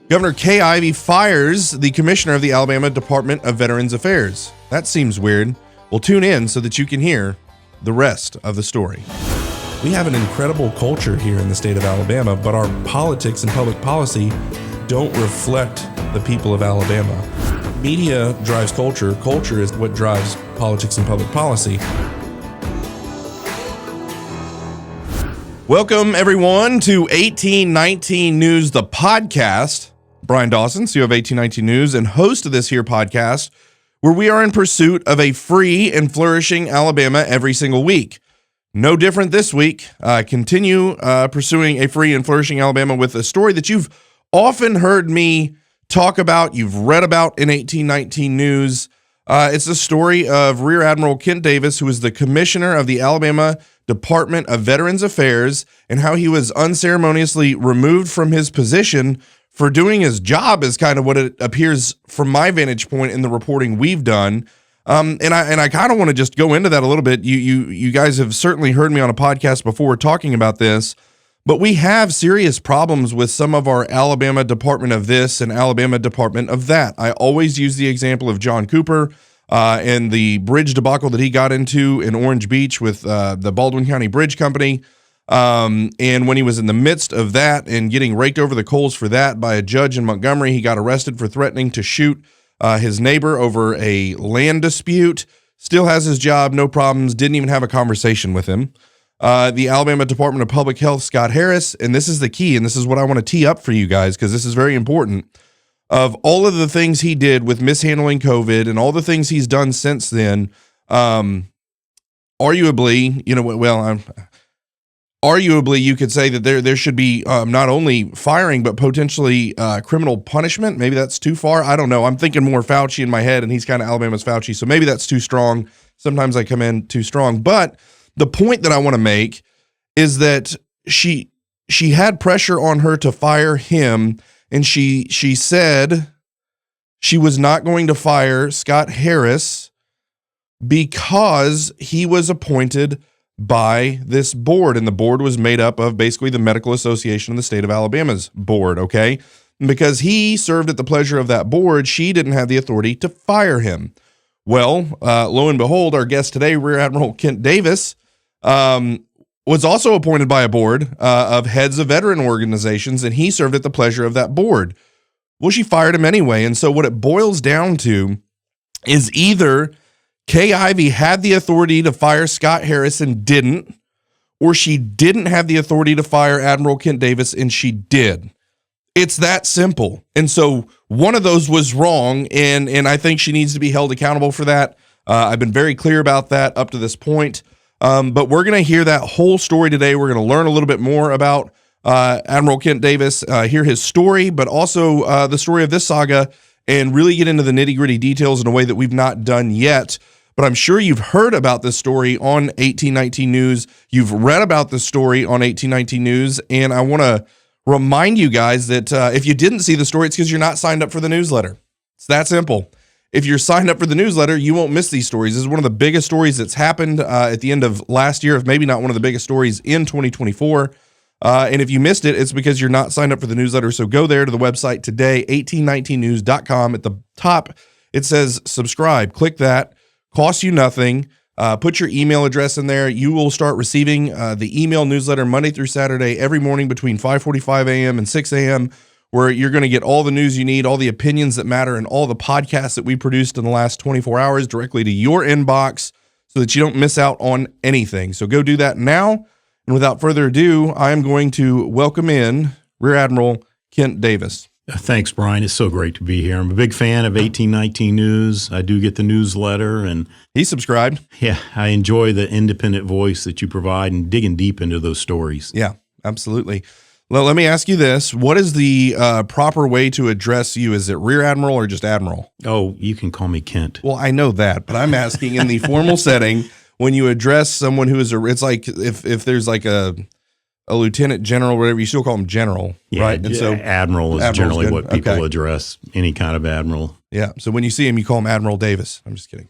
Governor Kay Ivey fires the commissioner of the Alabama Department of Veterans Affairs. That seems weird. Well, tune in so that you can hear the rest of the story. We have an incredible culture here in the state of Alabama, but our politics and public policy don't reflect the people of Alabama. Media drives culture. Culture is what drives politics and public policy. Welcome, everyone, to 1819 News, the podcast. Brian Dawson, CEO of 1819 News, and host of this here podcast, where we are in pursuit of a free and flourishing Alabama every single week. No different this week. Continue pursuing a free and flourishing Alabama with a story that you've often heard me talk about, you've read about in 1819 News. It's the story of Rear Admiral Kent Davis, who is the commissioner of the Alabama Department of Veterans Affairs, and how he was unceremoniously removed from his position for doing his job, is kind of what it appears from my vantage point in the reporting we've done. And I kind of want to just go into that a little bit. You guys have certainly heard me on a podcast before talking about this, but we have serious problems with some of our Alabama Department of this and Alabama Department of that. I always use the example of John Cooper and the bridge debacle that he got into in Orange Beach with the Baldwin County Bridge Company. And when he was in the midst of that and getting raked over the coals for that by a judge in Montgomery, he got arrested for threatening to shoot his neighbor over a land dispute. Still has his job, no problems, didn't even have a conversation with him. The Alabama Department of Public Health, Scott Harris, and this is the key, and this is what I want to tee up for you guys, because this is very important. Of all of the things he did with mishandling COVID and all the things he's done since then, arguably, arguably, you could say that there should be not only firing, but potentially criminal punishment. Maybe that's too far. I don't know. I'm thinking more Fauci in my head, and he's kind of Alabama's Fauci, so maybe that's too strong. Sometimes I come in too strong. But the point that I want to make is that she had pressure on her to fire him, and she said she was not going to fire Scott Harris because he was appointed by this board, and the board was made up of basically the Medical Association of the state of Alabama's board, okay? And because he served at the pleasure of that board, she didn't have the authority to fire him. Well, lo and behold, our guest today, Rear Admiral Kent Davis, was also appointed by a board of heads of veteran organizations, and he served at the pleasure of that board. Well, she fired him anyway, and so what it boils down to is either Kay Ivey had the authority to fire Scott Harris and didn't, or she didn't have the authority to fire Admiral Kent Davis and she did. It's that simple. And so one of those was wrong, and I think she needs to be held accountable for that. I've been very clear about that up to this point. But we're going to hear that whole story today. We're going to learn a little bit more about Admiral Kent Davis, hear his story, but also the story of this saga, and really get into the nitty-gritty details in a way that we've not done yet. But I'm sure you've heard about this story on 1819 News. You've read about this story on 1819 News. And I want to remind you guys that if you didn't see the story, it's because you're not signed up for the newsletter. It's that simple. If you're signed up for the newsletter, you won't miss these stories. This is one of the biggest stories that's happened at the end of last year, if maybe not one of the biggest stories in 2024. And if you missed it, it's because you're not signed up for the newsletter. So go there to the website today, 1819news.com. At the top, it says subscribe. Click that. Costs you nothing. Put your email address in there. You will start receiving the email newsletter Monday through Saturday, every morning between 5:45 a.m. and 6 a.m., where you're going to get all the news you need, all the opinions that matter, and all the podcasts that we produced in the last 24 hours directly to your inbox so that you don't miss out on anything. So go do that now. And without further ado, I am going to welcome in Rear Admiral Kent Davis. Thanks, Brian. It's so great to be here. I'm a big fan of 1819 News. I do get the newsletter, and he's subscribed. Yeah, I enjoy the independent voice that you provide and digging deep into those stories. Yeah, absolutely. Well, let me ask you this. What is the proper way to address you? Is it Rear Admiral or just Admiral? Oh, you can call me Kent. Well, I know that, but I'm asking in the formal setting, when you address someone who is it's like if there's like a lieutenant general, whatever, you still call him general, right? And so Admiral is generally what people address any kind of admiral. Yeah. So when you see him, you call him Admiral Davis. I'm just kidding.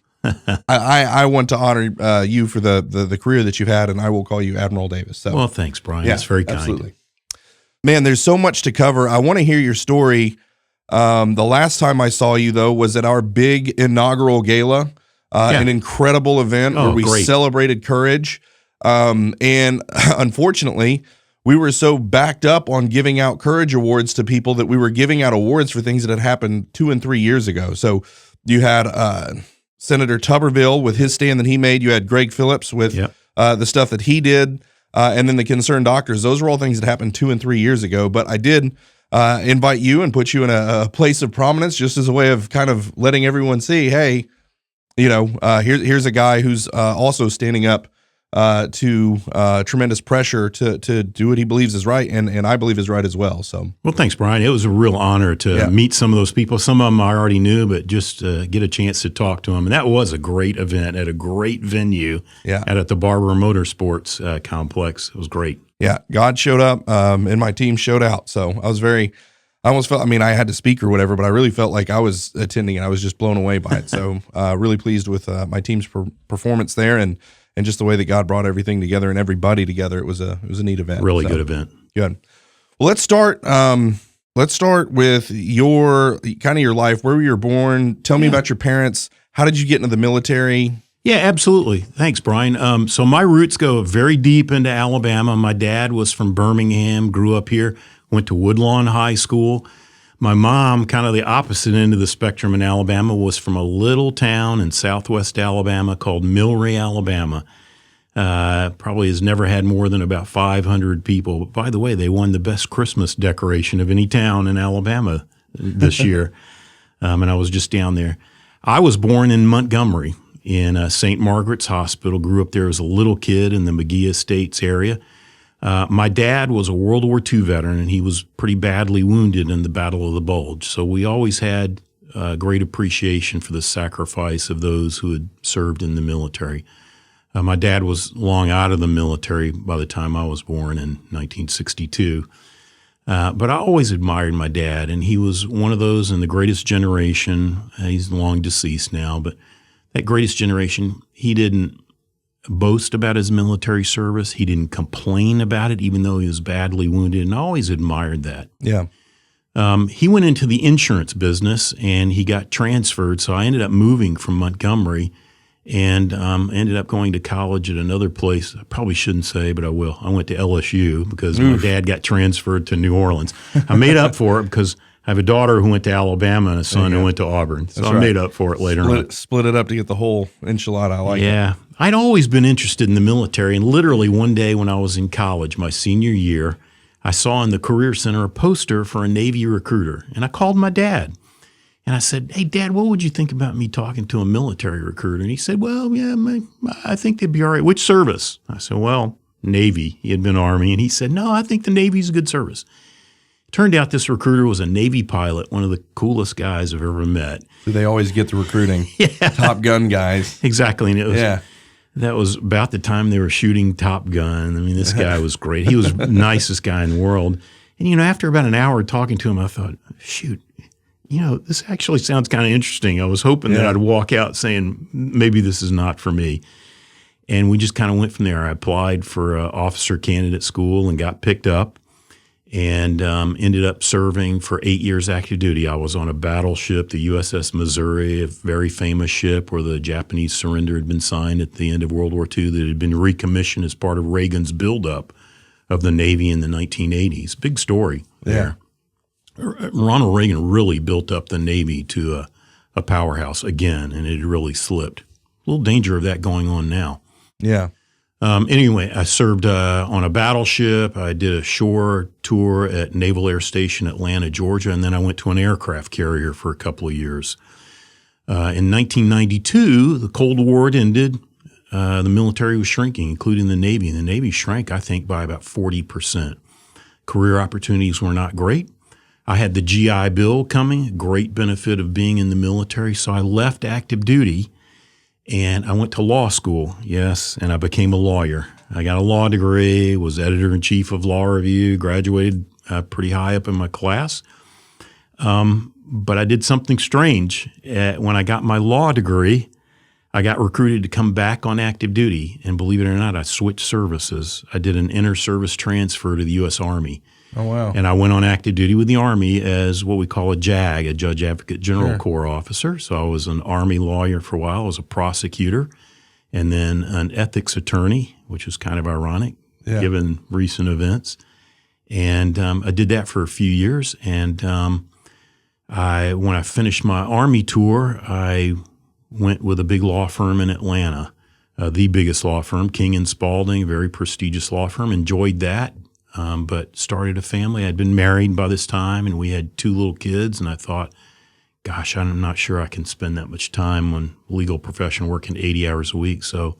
I want to honor you for the career that you've had, and I will call you Admiral Davis. So, well, thanks, Brian. Yeah, that's very kind. Absolutely. Man, there's so much to cover. I want to hear your story The last time I saw you, though, was at our big inaugural gala, an incredible event where we celebrated courage. And unfortunately, we were so backed up on giving out courage awards to people that we were giving out awards for things that had happened 2 and 3 years ago. So you had Senator Tuberville with his stand that he made. You had Greg Phillips with the stuff that he did. And then the concerned doctors. Those were all things that happened 2 and 3 years ago. But I did invite you and put you in a place of prominence just as a way of kind of letting everyone see, hey, here's a guy who's also standing up to tremendous pressure to do what he believes is right, and I believe is right as well. So, well, thanks, Brian. It was a real honor to meet some of those people. Some of them I already knew, but just get a chance to talk to them. And that was a great event at a great venue at the Barber Motorsports complex. It was great. Yeah, God showed up, and my team showed out. So I almost felt, I had to speak or whatever, but I really felt like I was attending and I was just blown away by it. So really pleased with my team's performance there and just the way that God brought everything together and everybody together. It was a neat event. Really good event. Good. Well, let's start with your life, where you were born. Tell me about your parents. How did you get into the military? Yeah, absolutely. Thanks, Brian. So my roots go very deep into Alabama. My dad was from Birmingham, grew up here, went to Woodlawn High School. My mom, kind of the opposite end of the spectrum in Alabama, was from a little town in southwest Alabama called Milry, Alabama. Probably has never had more than about 500 people. But by the way, they won the best Christmas decoration of any town in Alabama this year. And I was just down there. I was born in Montgomery in St. Margaret's Hospital, grew up there as a little kid in the McGee Estates area. My dad was a World War II veteran, and he was pretty badly wounded in the Battle of the Bulge. So we always had great appreciation for the sacrifice of those who had served in the military. My dad was long out of the military by the time I was born in 1962. But I always admired my dad, and he was one of those in the greatest generation. He's long deceased now, but that greatest generation, he didn't boast about his military service. He didn't complain about it, even though he was badly wounded, and I always admired that. Yeah. He went into the insurance business, and he got transferred, so I ended up moving from Montgomery and ended up going to college at another place. I probably shouldn't say, but I will. I went to LSU because my dad got transferred to New Orleans. I made up for it because I have a daughter who went to Alabama and a son who went to Auburn. So I made up for it later on. Split it up to get the whole enchilada. I like it. Yeah. I'd always been interested in the military, and literally one day when I was in college, my senior year, I saw in the Career Center a poster for a Navy recruiter, and I called my dad. And I said, hey, Dad, what would you think about me talking to a military recruiter? And he said, well, yeah, I think they'd be all right. Which service? I said, well, Navy. He had been Army. And he said, no, I think the Navy's a good service. Turned out this recruiter was a Navy pilot, one of the coolest guys I've ever met. Do they always get the recruiting? Top Gun guys. Exactly. And it was, that was about the time they were shooting Top Gun. I mean, this guy was great. He was the nicest guy in the world. And, after about an hour talking to him, I thought, shoot, this actually sounds kind of interesting. I was hoping that I'd walk out saying, maybe this is not for me. And we just kind of went from there. I applied for officer candidate school and got picked up. And ended up serving for 8 years active duty. I was on a battleship, the USS Missouri, a very famous ship where the Japanese surrender had been signed at the end of World War II that had been recommissioned as part of Reagan's buildup of the Navy in the 1980s. Big story there. Ronald Reagan really built up the Navy to a powerhouse again, and it really slipped. A little danger of that going on now. Yeah. Anyway, I served on a battleship. I did a shore tour at Naval Air Station, Atlanta, Georgia, and then I went to an aircraft carrier for a couple of years. In 1992, the Cold War had ended. The military was shrinking, including the Navy, and the Navy shrank, I think, by about 40%. Career opportunities were not great. I had the GI Bill coming, a great benefit of being in the military, so I left active duty. And I went to law school, yes, and I became a lawyer. I got a law degree, was editor-in-chief of Law Review, graduated pretty high up in my class. But I did something strange. When I got my law degree, I got recruited to come back on active duty. And believe it or not, I switched services. I did an inter-service transfer to the U.S. Army. Oh, wow. And I went on active duty with the Army as what we call a JAG, a Judge Advocate General Corps officer. So I was an Army lawyer for a while. I was a prosecutor and then an ethics attorney, which is kind of ironic given recent events. And I did that for a few years. And when I finished my Army tour, I went with a big law firm in Atlanta, the biggest law firm, King and Spalding, a very prestigious law firm. Enjoyed that, but started a family. I'd been married by this time, and we had 2 little kids. And I thought, gosh, I'm not sure I can spend that much time on legal profession working 80 hours a week. So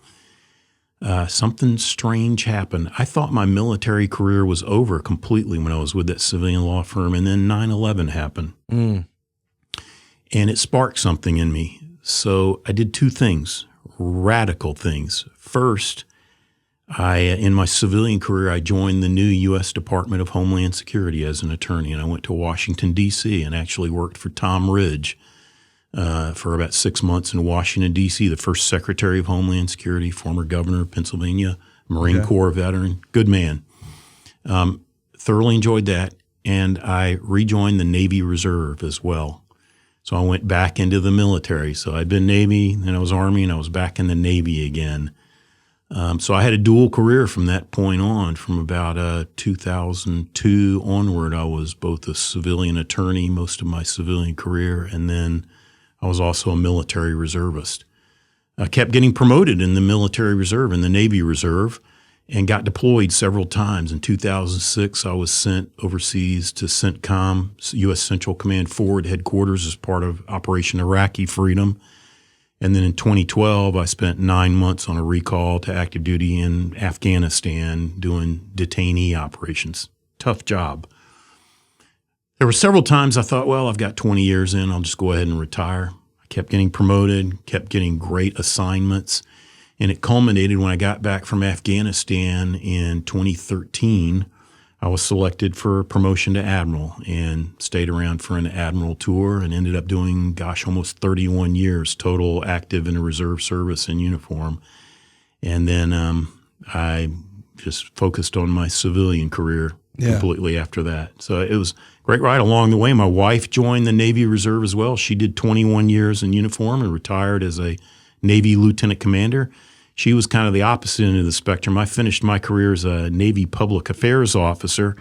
something strange happened. I thought my military career was over completely when I was with that civilian law firm, and then 9/11 happened. And it sparked something in me. So I did 2 things, radical things. First, in my civilian career, I joined the new U.S. Department of Homeland Security as an attorney, and I went to Washington, D.C., and actually worked for Tom Ridge for about 6 months in Washington, D.C., the first Secretary of Homeland Security, former governor of Pennsylvania, Marine Corps veteran, good man. Thoroughly enjoyed that, and I rejoined the Navy Reserve as well. So I went back into the military. So I'd been Navy, then I was Army, and I was back in the Navy again. So I had a dual career from that point on. From about 2002 onward, I was both a civilian attorney most of my civilian career, and then I was also a military reservist. I kept getting promoted in the military reserve, in the Navy Reserve, and got deployed several times. In 2006, I was sent overseas to CENTCOM, U.S. Central Command Forward Headquarters, as part of Operation Iraqi Freedom. And then in 2012, I spent 9 months on a recall to active duty in Afghanistan doing detainee operations. Tough job. There were several times I thought, well, I've got 20 years in, I'll just go ahead and retire. I kept getting promoted, kept getting great assignments. And it culminated when I got back from Afghanistan in 2013. I was selected for promotion to Admiral and stayed around for an Admiral tour and ended up doing, almost 31 years total active in the reserve service in uniform. And then I just focused on my civilian career completely after that. So it was a great ride along the way. My wife joined the Navy Reserve as well. She did 21 years in uniform and retired as a Navy lieutenant commander. She was kind of the opposite end of the spectrum. I finished my career as a Navy public affairs officer.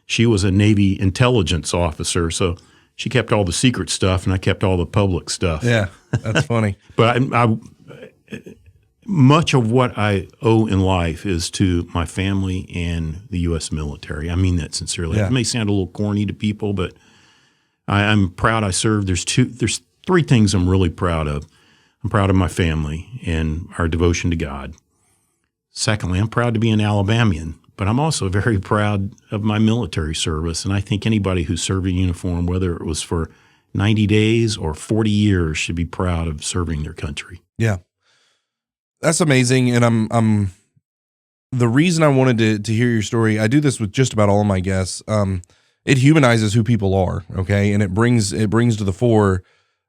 She was a Navy intelligence officer. So she kept all the secret stuff, and I kept all the public stuff. Yeah, that's funny. But much of what I owe in life is to my family and the U.S. military. I mean that sincerely. It may sound a little corny to people, but I'm proud I served. There's 3 things I'm really proud of. I'm proud of my family and our devotion to God. Secondly, I'm proud to be an Alabamian, but I'm also very proud of my military service. And I think anybody who served in uniform, whether it was for 90 days or 40 years, should be proud of serving their country. Yeah. That's amazing. And I'm the reason I wanted to hear your story, I do this with just about all of my guests. It humanizes who people are. Okay. And it brings to the fore,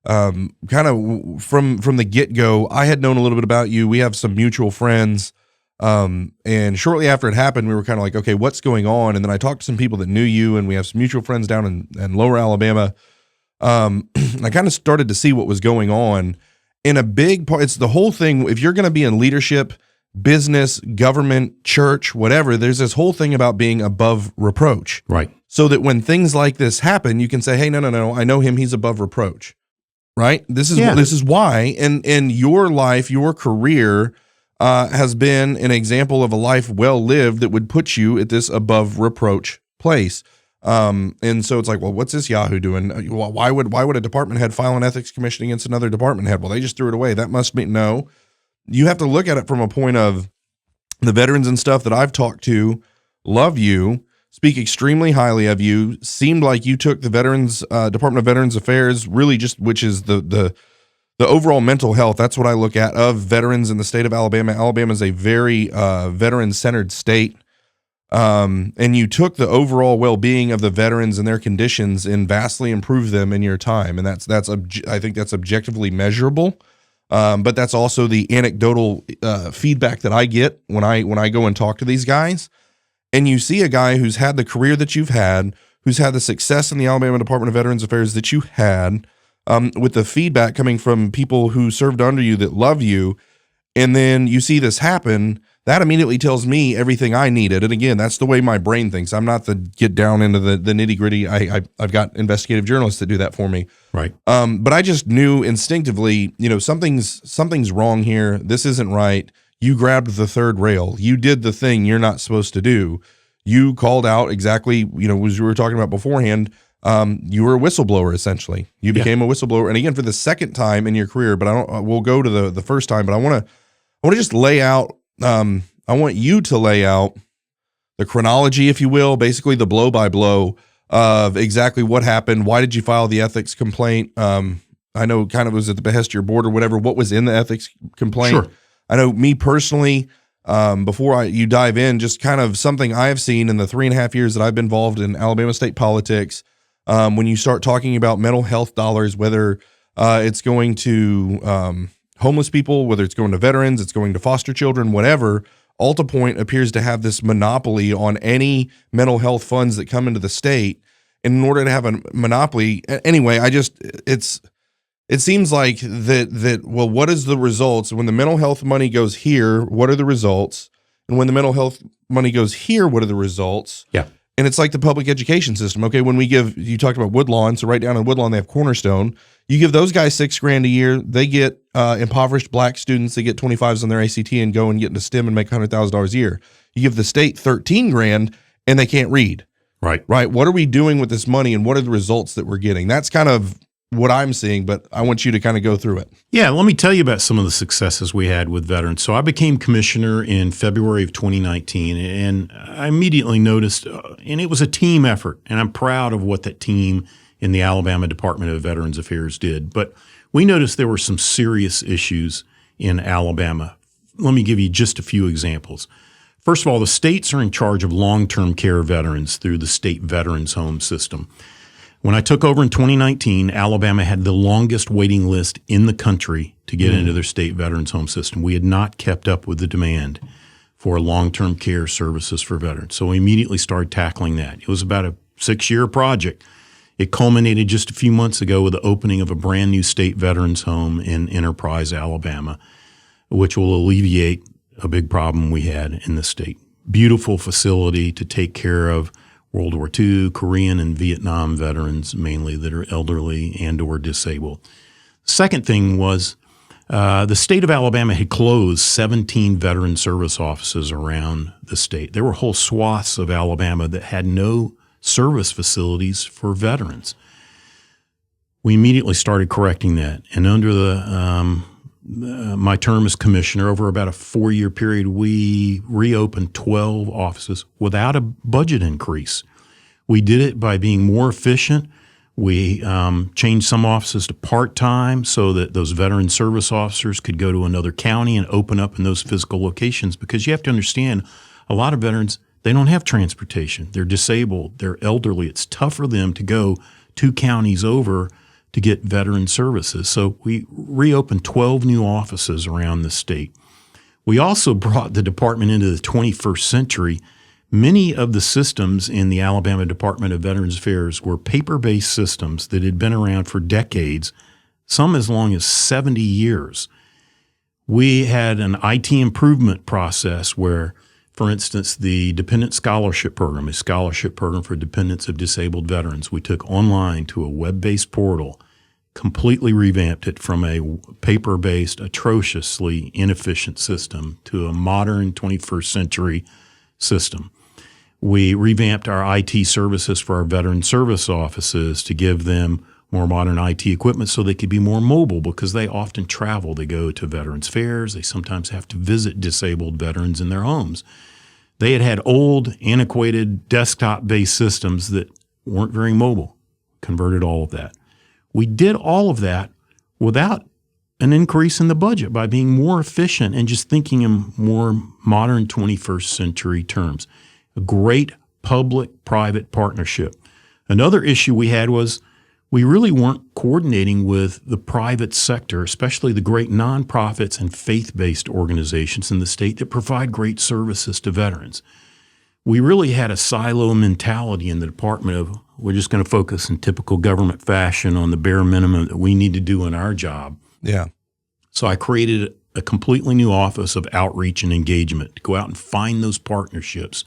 kind of from the get-go. I had known a little bit about you. We have some mutual friends. And shortly after it happened, we were kind of like, okay, what's going on? And then I talked to some people that knew you, and we have some mutual friends down in Lower Alabama. I kind of started to see what was going on. In a big part, it's the whole thing. If you're going to be in leadership, business, government, church, whatever, there's this whole thing about being above reproach. Right. So that when things like this happen, you can say, hey, no, I know him. He's above reproach. Right. This is why. And your life, your career has been an example of a life well lived that would put you at this above reproach place. And so it's like, well, what's this Yahoo doing? Why would a department head file an ethics commission against another department head? Well, they just threw it away. That must mean no. You have to look at it from a point of the veterans and stuff that I've talked to love you, speak extremely highly of you, seemed like you took the Veterans Department of Veterans Affairs really just, which is the overall mental health. That's what I look at of veterans in the state of Alabama. Alabama is a very veteran-centered state. And you took the overall well-being of the veterans and their conditions and vastly improved them in your time. And I think that's objectively measurable. But that's also the anecdotal feedback that I get when I go and talk to these guys. and you see a guy who's had the career that you've had, who's had the success in the Alabama Department of Veterans Affairs that you had, with the feedback coming from people who served under you that love you, and then you see this happen, that immediately tells me everything I needed. And again, that's the way my brain thinks. I'm not the get down into the nitty gritty. I've got investigative journalists that do that for me. Right. But I just knew instinctively, something's wrong here. This isn't right. You grabbed the third rail. You did the thing you're not supposed to do. You called out exactly, as we were talking about beforehand, you were a whistleblower, essentially. You became a whistleblower. And again, for the second time in your career, but we'll go to the first time, but I want to just lay out, I want you to lay out the chronology, if you will, basically the blow by blow of exactly what happened. Why did you file the ethics complaint? I know kind of was at the behest of your board or whatever. What was in the ethics complaint? Sure. I know me personally, before you dive in, just kind of something I have seen in the 3.5 years that I've been involved in Alabama state politics. When you start talking about mental health dollars, whether it's going to homeless people, whether it's going to veterans, it's going to foster children, whatever, AltaPoint appears to have this monopoly on any mental health funds that come into the state. And in order to have a monopoly, anyway, it seems like that, well, what is the results? When the mental health money goes here, what are the results? And when the mental health money goes here, what are the results? Yeah. And it's like the public education system. Okay, when you talked about Woodlawn, so right down in Woodlawn, they have Cornerstone. You give those guys $6,000 a year, they get impoverished black students, they get 25s on their ACT and go and get into STEM and make $100,000 a year. You give the state $13,000 and they can't read. Right. Right. What are we doing with this money and what are the results that we're getting? That's kind of what I'm seeing, but I want you to kind of go through it. Yeah, let me tell you about some of the successes we had with veterans. So I became commissioner in February of 2019, and I immediately noticed, and it was a team effort, and I'm proud of what that team in the Alabama Department of Veterans Affairs did. But we noticed there were some serious issues in Alabama. Let me give you just a few examples. First of all, the states are in charge of long-term care veterans through the state veterans home system. When I took over in 2019, Alabama had the longest waiting list in the country to get into their state veterans home system. We had not kept up with the demand for long-term care services for veterans. So we immediately started tackling that. It was about a 6-year project. It culminated just a few months ago with the opening of a brand new state veterans home in Enterprise, Alabama, which will alleviate a big problem we had in the state. Beautiful facility to take care of World War II, Korean, and Vietnam veterans, mainly that are elderly and or disabled. Second thing was the state of Alabama had closed 17 veteran service offices around the state. There were whole swaths of Alabama that had no service facilities for veterans. We immediately started correcting that. And under my term as commissioner, over about a 4-year period, we reopened 12 offices without a budget increase. We did it by being more efficient. We changed some offices to part-time so that those veteran service officers could go to another county and open up in those physical locations, because you have to understand, a lot of veterans, they don't have transportation. They're disabled. They're elderly. It's tough for them to go 2 counties over to get veteran services. So we reopened 12 new offices around the state. We also brought the department into the 21st century. Many of the systems in the Alabama Department of Veterans Affairs were paper-based systems that had been around for decades, some as long as 70 years. We had an IT improvement process where, for instance, the Dependent Scholarship Program, a scholarship program for dependents of disabled veterans, we took online to a web-based portal, completely revamped it from a paper-based, atrociously inefficient system to a modern 21st century system. We revamped our IT services for our veteran service offices to give them more modern IT equipment so they could be more mobile, because they often travel. They go to veterans fairs. They sometimes have to visit disabled veterans in their homes. They had old, antiquated, desktop-based systems that weren't very mobile. Converted all of that. We did all of that without an increase in the budget, by being more efficient and just thinking in more modern 21st century terms. A great public-private partnership. Another issue we had was we really weren't coordinating with the private sector, especially the great nonprofits and faith-based organizations in the state that provide great services to veterans. we really had a silo mentality in the department of we're just going to focus in typical government fashion on the bare minimum that we need to do in our job. Yeah. So I created a completely new office of outreach and engagement to go out and find those partnerships.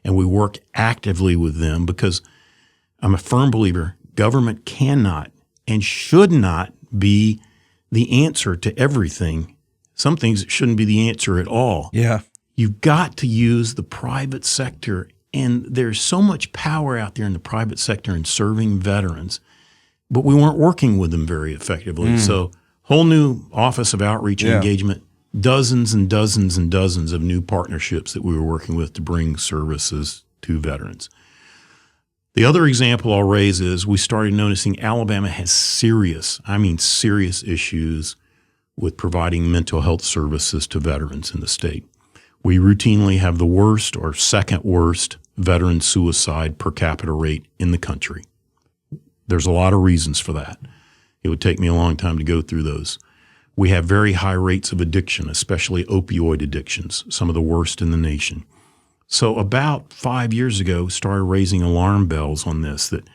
And we work actively with them because I'm a firm believer government cannot and should not be the answer to everything. Some things shouldn't be the answer at all. Yeah. You've got to use the private sector. And there's so much power out there in the private sector in serving veterans, but we weren't working with them very effectively. So whole new office of outreach and engagement, dozens and dozens and dozens of new partnerships that we were working with to bring services to veterans. The other example I'll raise is we started noticing Alabama has serious issues with providing mental health services to veterans in the state. We routinely have the worst or second worst veteran suicide per capita rate in the country. There's a lot of reasons for that. It would take me a long time to go through those. We have very high rates of addiction, especially opioid addictions, some of the worst in the nation. So about 5 years ago, started raising alarm bells on this that,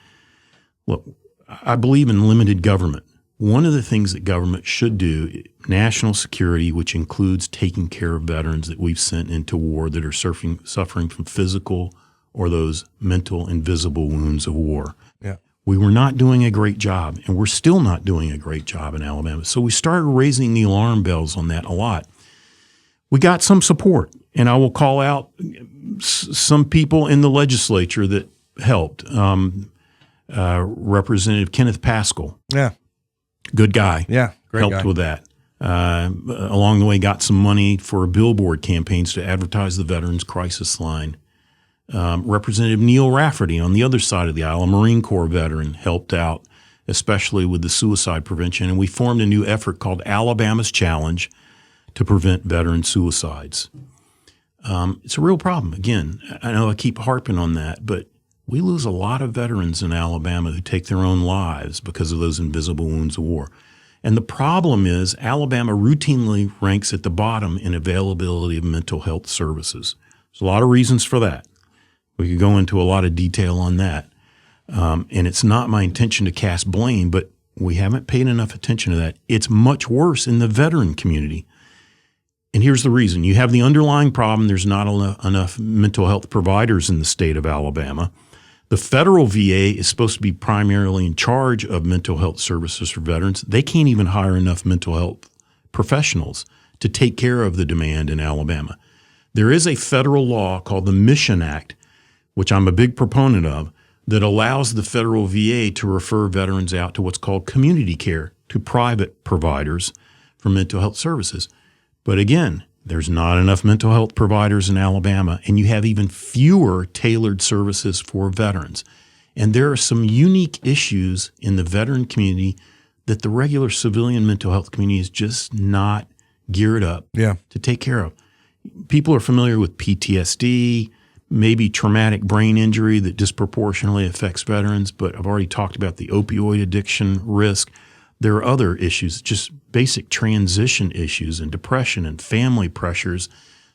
look, I believe in limited government. One of the things that government should do, national security, which includes taking care of veterans that we've sent into war that are suffering from physical or those mental invisible wounds of war. Yeah. We were not doing a great job, and we're still not doing a great job in Alabama. So we started raising the alarm bells on that a lot. We got some support, and I will call out some people in the legislature that helped. Representative Kenneth Pascal. Yeah. Good guy. Yeah. Great helped guy. with that. Along the way, got some money for billboard campaigns to advertise the Veterans Crisis Line. Representative Neil Rafferty on the other side of the aisle, a Marine Corps veteran, helped out, especially with the suicide prevention. And we formed a new effort called Alabama's Challenge to prevent veteran suicides. It's a real problem. Again, I know I keep harping on that, but we lose a lot of veterans in Alabama who take their own lives because of those invisible wounds of war. And the problem is Alabama routinely ranks at the bottom in availability of mental health services. There's a lot of reasons for that. We could go into a lot of detail on that. And it's not my intention to cast blame, but we haven't paid enough attention to that. It's much worse in the veteran community. And here's the reason. You have the underlying problem. There's not enough mental health providers in the state of Alabama. The federal VA is supposed to be primarily in charge of mental health services for veterans. They can't even hire enough mental health professionals to take care of the demand in Alabama. There is a federal law called the Mission Act, which I'm a big proponent of, that allows the federal VA to refer veterans out to what's called community care, to private providers for mental health services. But again, there's not enough mental health providers in Alabama, and you have even fewer tailored services for veterans. And there are some unique issues in the veteran community that the regular civilian mental health community is just not geared up to take care of. People are familiar with PTSD, maybe traumatic brain injury that disproportionately affects veterans, but I've already talked about the opioid addiction risk. There are other issues, just basic transition issues and depression and family pressures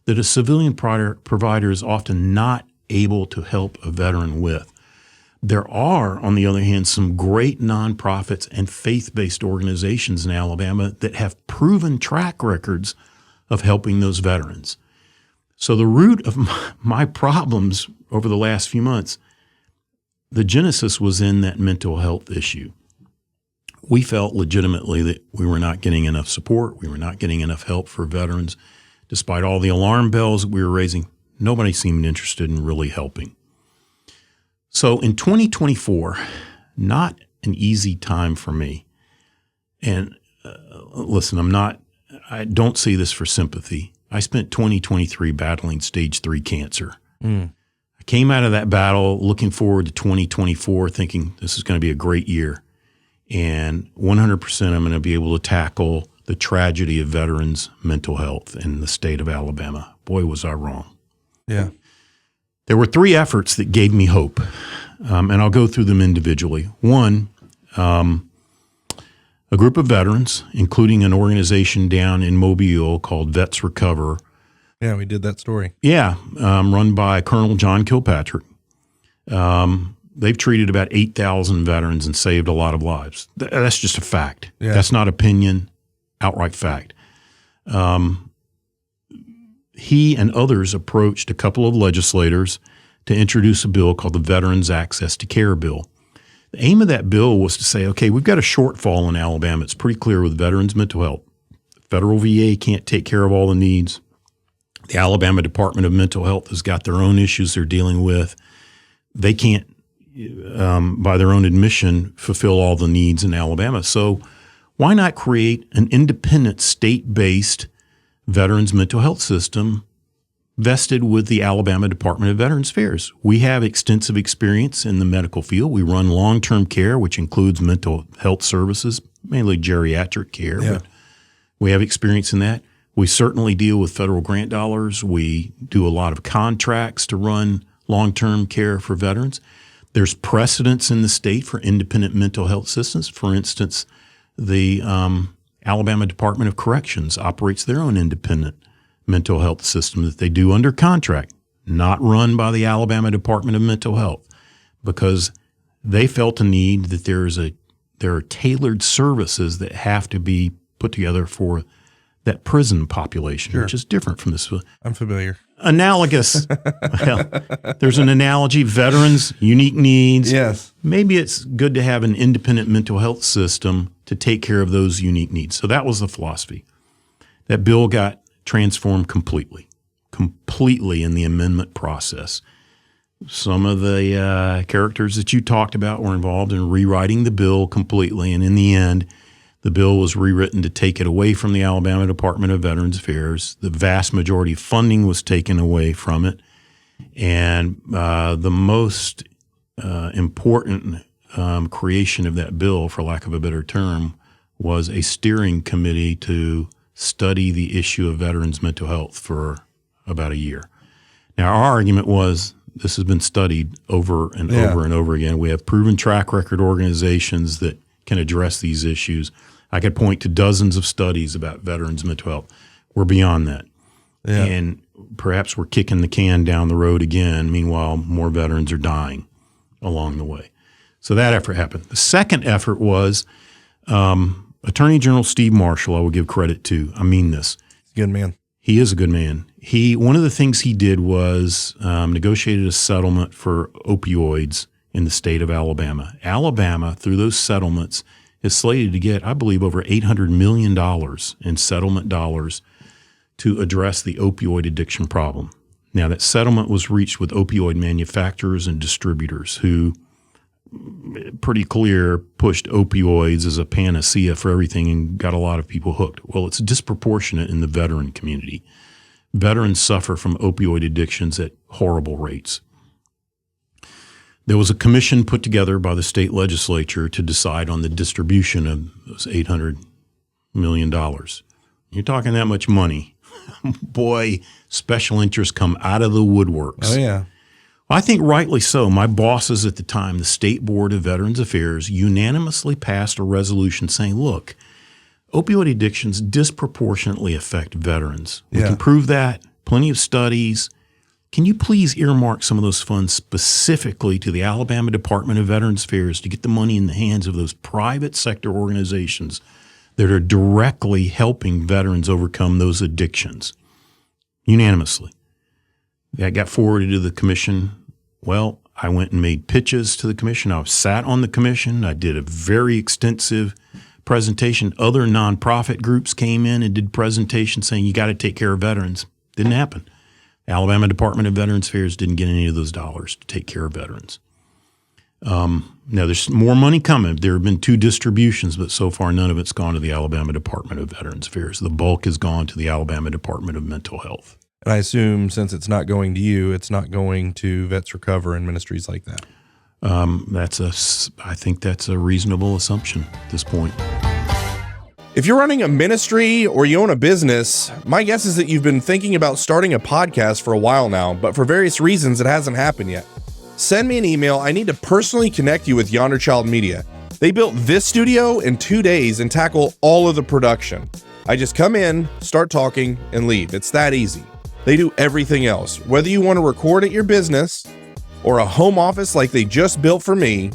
that a civilian provider is often not able to help a veteran with. There are, on the other hand, some great nonprofits and faith-based organizations in Alabama that have proven track records of helping those veterans. So the root of my problems over the last few months, the genesis was in that mental health issue. We felt legitimately that we were not getting enough support. We were not getting enough help for veterans. Despite all the alarm bells that we were raising, nobody seemed interested in really helping. So in 2024, not an easy time for me. And listen, I don't say this for sympathy. I spent 2023 battling stage 3 cancer. I came out of that battle looking forward to 2024 thinking this is going to be a great year. And 100% I'm going to be able to tackle the tragedy of veterans' mental health in the state of Alabama. Boy, was I wrong. Yeah. There were 3 efforts that gave me hope, and I'll go through them individually. One, a group of veterans, including an organization down in Mobile called Vets Recover, Yeah, we did that story. Yeah, run by Colonel John Kilpatrick. They've treated about 8,000 veterans and saved a lot of lives. That's just a fact. Yeah. That's not opinion, outright fact. He and others approached a couple of legislators to introduce a bill called the Veterans Access to Care Bill. The aim of that bill was to say, okay, we've got a shortfall in Alabama. It's pretty clear with veterans' mental health. Federal VA can't take care of all the needs. The Alabama Department of Mental Health has got their own issues they're dealing with. They can't, by their own admission, fulfill all the needs in Alabama. So why not create an independent state-based veterans mental health system vested with the Alabama Department of Veterans Affairs? We have extensive experience in the medical field. We run long-term care, which includes mental health services, mainly geriatric care. Yeah. But we have experience in that. We certainly deal with federal grant dollars. We do a lot of contracts to run long-term care for veterans. There's precedence in the state for independent mental health systems. For instance, the Alabama Department of Corrections operates their own independent mental health system that they do under contract, not run by the Alabama Department of Mental Health, because they felt a need that there are tailored services that have to be put together for that prison population, Sure. which is different from this. I'm familiar. Analogous. Well, there's an analogy, veterans, unique needs. Yes. Maybe it's good to have an independent mental health system to take care of those unique needs. So that was the philosophy. That bill got transformed completely in the amendment process. Some of the characters that you talked about were involved in rewriting the bill completely, and in the end, the bill was rewritten to take it away from the Alabama Department of Veterans Affairs. The vast majority of funding was taken away from it. And the most important creation of that bill, for lack of a better term, was a steering committee to study the issue of veterans' mental health for about a year. Now, our argument was this has been studied over and over and over again. We have proven track record organizations that can address these issues. I could point to dozens of studies about veterans' mental health. We're beyond that. Yeah. And perhaps we're kicking the can down the road again. Meanwhile, more veterans are dying along the way. So that effort happened. The second effort was Attorney General Steve Marshall, I will give credit to. I mean this. Good man. He is a good man. One of the things he did was negotiated a settlement for opioids in the state of Alabama. Alabama, through those settlements, is slated to get, I believe, over $800 million in settlement dollars to address the opioid addiction problem. Now, that settlement was reached with opioid manufacturers and distributors who, pretty clear, pushed opioids as a panacea for everything and got a lot of people hooked. Well, it's disproportionate in the veteran community. Veterans suffer from opioid addictions at horrible rates. There was a commission put together by the state legislature to decide on the distribution of those $800 million. You're talking that much money. Boy, special interests come out of the woodworks. Oh, yeah. I think rightly so. My bosses at the time, the State Board of Veterans Affairs, unanimously passed a resolution saying, look, opioid addictions disproportionately affect veterans. We can prove that. Plenty of studies. Can you please earmark some of those funds specifically to the Alabama Department of Veterans Affairs to get the money in the hands of those private sector organizations that are directly helping veterans overcome those addictions? Unanimously. That got forwarded to the commission. Well, I went and made pitches to the commission. I sat on the commission. I did a very extensive presentation. Other nonprofit groups came in and did presentations saying you got to take care of veterans. Didn't happen. Alabama Department of Veterans Affairs didn't get any of those dollars to take care of veterans. Now, there's more money coming. There have been 2 distributions, but so far none of it's gone to the Alabama Department of Veterans Affairs. The bulk has gone to the Alabama Department of Mental Health. And I assume since it's not going to you, it's not going to Vets Recover and ministries like that. I think that's a reasonable assumption at this point. If you're running a ministry or you own a business, my guess is that you've been thinking about starting a podcast for a while now, but for various reasons it hasn't happened yet. Send me an email. I need to personally connect you with Yonder Child Media. They built this studio in 2 days and tackle all of the production. I just come in, start talking, and leave. It's that easy. They do everything else. Whether you want to record at your business or a home office like they just built for me,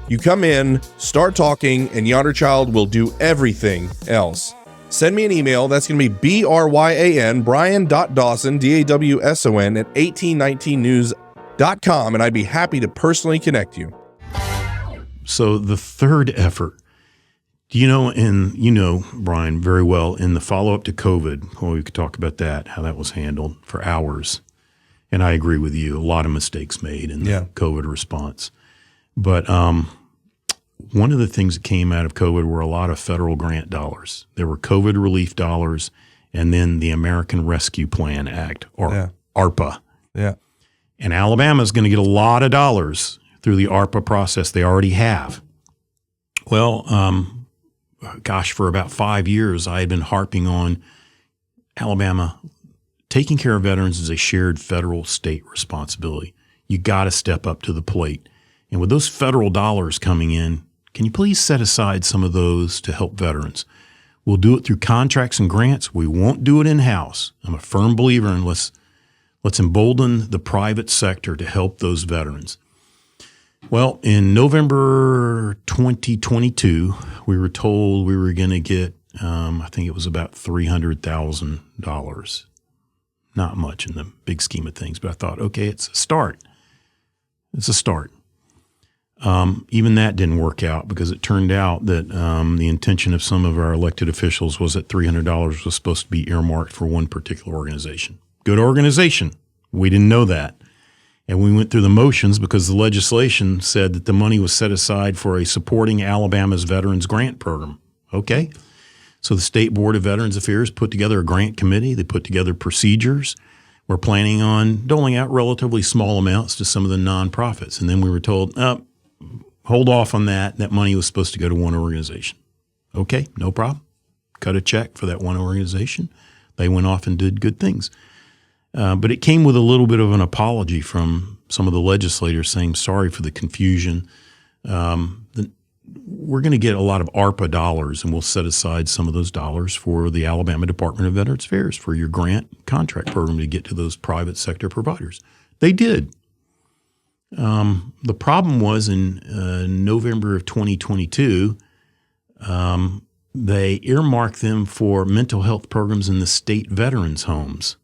you come in, start talking, and Yonder Child will do everything else. Send me an email. That's going to be BRYAN, Brian.Dawson, DAWSON at 1819news.com, and I'd be happy to personally connect you. So the third effort, Brian, very well, in the follow-up to COVID, well, we could talk about that, how that was handled for hours. And I agree with you, a lot of mistakes made in the COVID response. But one of the things that came out of COVID were a lot of federal grant dollars. There were COVID relief dollars, and then the American Rescue Plan Act, or ARPA. Yeah. And Alabama is going to get a lot of dollars through the ARPA process. They already have. Well, for about 5 years, I had been harping on Alabama. Taking care of veterans is a shared federal-state responsibility. You got to step up to the plate. And with those federal dollars coming in, can you please set aside some of those to help veterans? We'll do it through contracts and grants. We won't do it in-house. I'm a firm believer in let's embolden the private sector to help those veterans. Well, in November 2022, we were told we were going to get, I think it was about $300,000. Not much in the big scheme of things, but I thought, okay, it's a start. It's a start. Even that didn't work out because it turned out that the intention of some of our elected officials was that $300 was supposed to be earmarked for one particular organization. Good organization. We didn't know that. And we went through the motions because the legislation said that the money was set aside for a supporting Alabama's Veterans Grant Program. Okay. So the State Board of Veterans Affairs put together a grant committee. They put together procedures. We're planning on doling out relatively small amounts to some of the nonprofits. And then we were told, hold off on that. That money was supposed to go to one organization. Okay, no problem. Cut a check for that one organization. They went off and did good things. But it came with a little bit of an apology from some of the legislators saying, sorry for the confusion. We're going to get a lot of ARPA dollars, and we'll set aside some of those dollars for the Alabama Department of Veterans Affairs for your grant contract program to get to those private sector providers. They did. The problem was in November of 2022, they earmarked them for mental health programs in the state veterans' homes,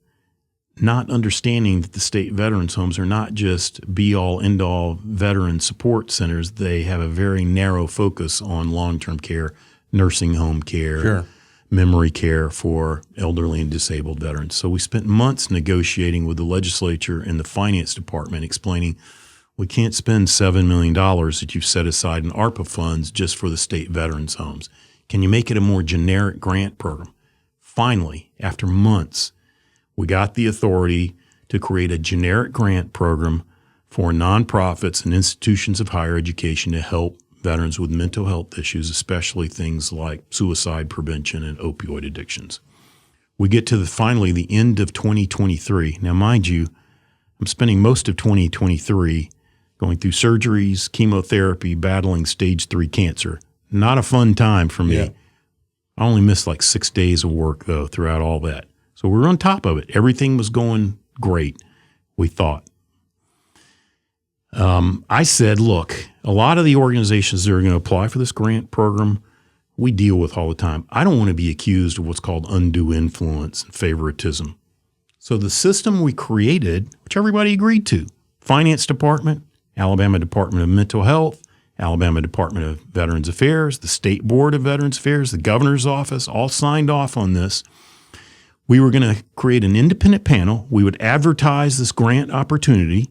not understanding that the state veterans' homes are not just be-all, end-all veteran support centers. They have a very narrow focus on long-term care, nursing home care, memory care for elderly and disabled veterans. So we spent months negotiating with the legislature and the finance department explaining we can't spend $7 million that you've set aside in ARPA funds just for the state veterans' homes. Can you make it a more generic grant program? Finally, after months, we got the authority to create a generic grant program for nonprofits and institutions of higher education to help veterans with mental health issues, especially things like suicide prevention and opioid addictions. We get to finally the end of 2023. Now, mind you, I'm spending most of 2023 going through surgeries, chemotherapy, battling stage 3 cancer. Not a fun time for me. Yeah. I only missed like 6 days of work, though, throughout all that. So we were on top of it. Everything was going great, we thought. I said, look, a lot of the organizations that are going to apply for this grant program, we deal with all the time. I don't want to be accused of what's called undue influence and favoritism. So the system we created, which everybody agreed to, Finance Department, Alabama Department of Mental Health, Alabama Department of Veterans Affairs, the State Board of Veterans Affairs, the governor's office, all signed off on this. We were going to create an independent panel. We would advertise this grant opportunity.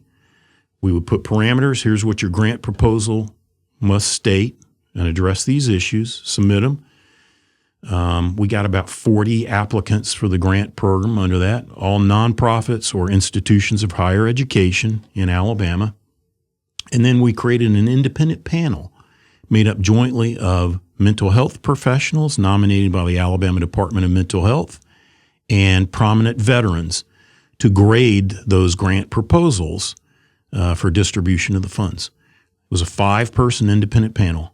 We would put parameters. Here's what your grant proposal must state and address these issues. Submit them. We got about 40 applicants for the grant program under that, all nonprofits or institutions of higher education in Alabama. And then we created an independent panel made up jointly of mental health professionals nominated by the Alabama Department of Mental Health and prominent veterans to grade those grant proposals for distribution of the funds. It was a 5-person independent panel.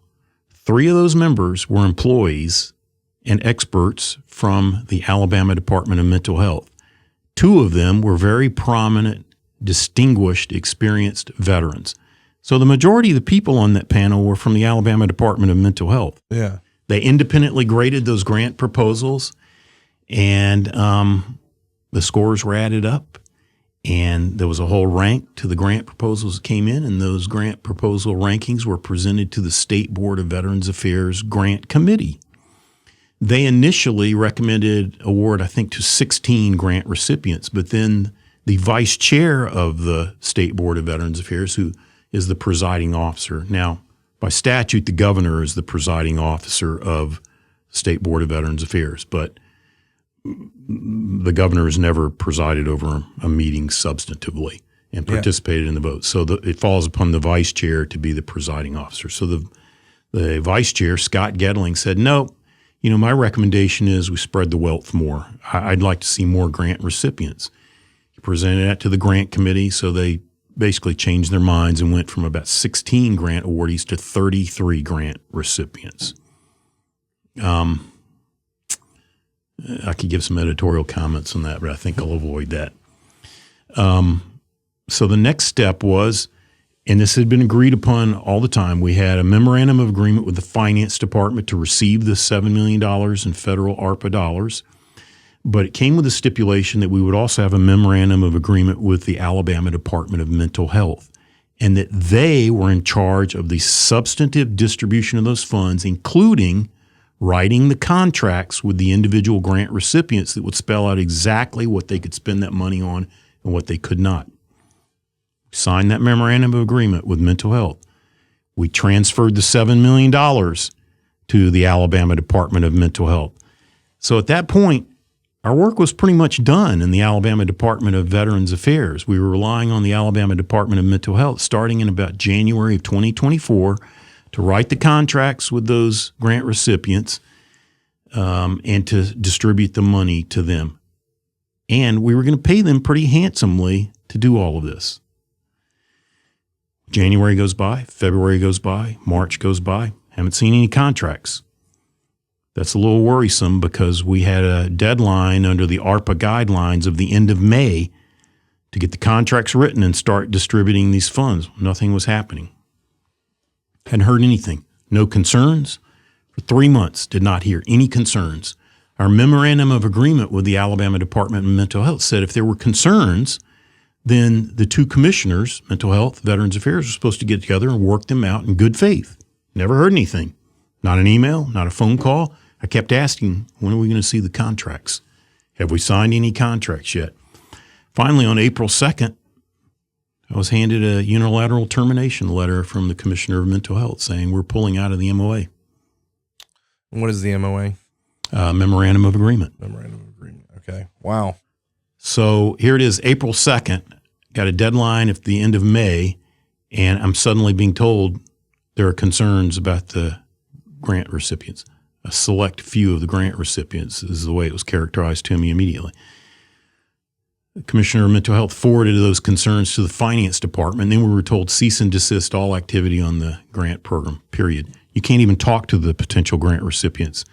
3 of those members were employees and experts from the Alabama Department of Mental Health. 2 of them were very prominent, distinguished, experienced veterans. So the majority of the people on that panel were from the Alabama Department of Mental Health. Yeah. They independently graded those grant proposals, and the scores were added up. And there was a whole rank to the grant proposals that came in, and those grant proposal rankings were presented to the State Board of Veterans Affairs Grant Committee. They initially recommended award, I think, to 16 grant recipients, but then the vice chair of the State Board of Veterans Affairs, who is the presiding officer. Now, by statute, the governor is the presiding officer of the State Board of Veterans Affairs, but the governor has never presided over a meeting substantively and participated in the vote. So it falls upon the vice chair to be the presiding officer. So the vice chair, Scott Gedling, said, no, my recommendation is we spread the wealth more. I'd like to see more grant recipients. He presented that to the grant committee, so they basically changed their minds and went from about 16 grant awardees to 33 grant recipients. I could give some editorial comments on that, but I think I'll avoid that. So the next step was, and this had been agreed upon all the time, we had a memorandum of agreement with the Finance Department to receive the $7 million in federal ARPA dollars, but it came with a stipulation that we would also have a memorandum of agreement with the Alabama Department of Mental Health, and that they were in charge of the substantive distribution of those funds, including writing the contracts with the individual grant recipients that would spell out exactly what they could spend that money on and what they could not. We signed that memorandum of agreement with Mental Health. We transferred the $7 million to the Alabama Department of Mental Health. So at that point, our work was pretty much done in the Alabama Department of Veterans Affairs. We were relying on the Alabama Department of Mental Health starting in about January of 2024 to write the contracts with those grant recipients and to distribute the money to them. And we were going to pay them pretty handsomely to do all of this. January goes by, February goes by, March goes by, haven't seen any contracts. That's a little worrisome because we had a deadline under the ARPA guidelines of the end of May to get the contracts written and start distributing these funds. Nothing was happening. Hadn't heard anything. No concerns. For 3 months, did not hear any concerns. Our memorandum of agreement with the Alabama Department of Mental Health said if there were concerns, then the 2 commissioners, Mental Health, Veterans Affairs, were supposed to get together and work them out in good faith. Never heard anything. Not an email, not a phone call. I kept asking, when are we going to see the contracts? Have we signed any contracts yet? Finally, on April 2nd, I was handed a unilateral termination letter from the Commissioner of Mental Health saying we're pulling out of the MOA. What is the MOA? Memorandum of Agreement. Memorandum of Agreement. Okay. Wow. So here it is, April 2nd. Got a deadline at the end of May, and I'm suddenly being told there are concerns about the grant recipients. A select few of the grant recipients is the way it was characterized to me immediately. The Commissioner of Mental Health forwarded those concerns to the Finance Department. Then we were told cease and desist all activity on the grant program, period. You can't even talk to the potential grant recipients.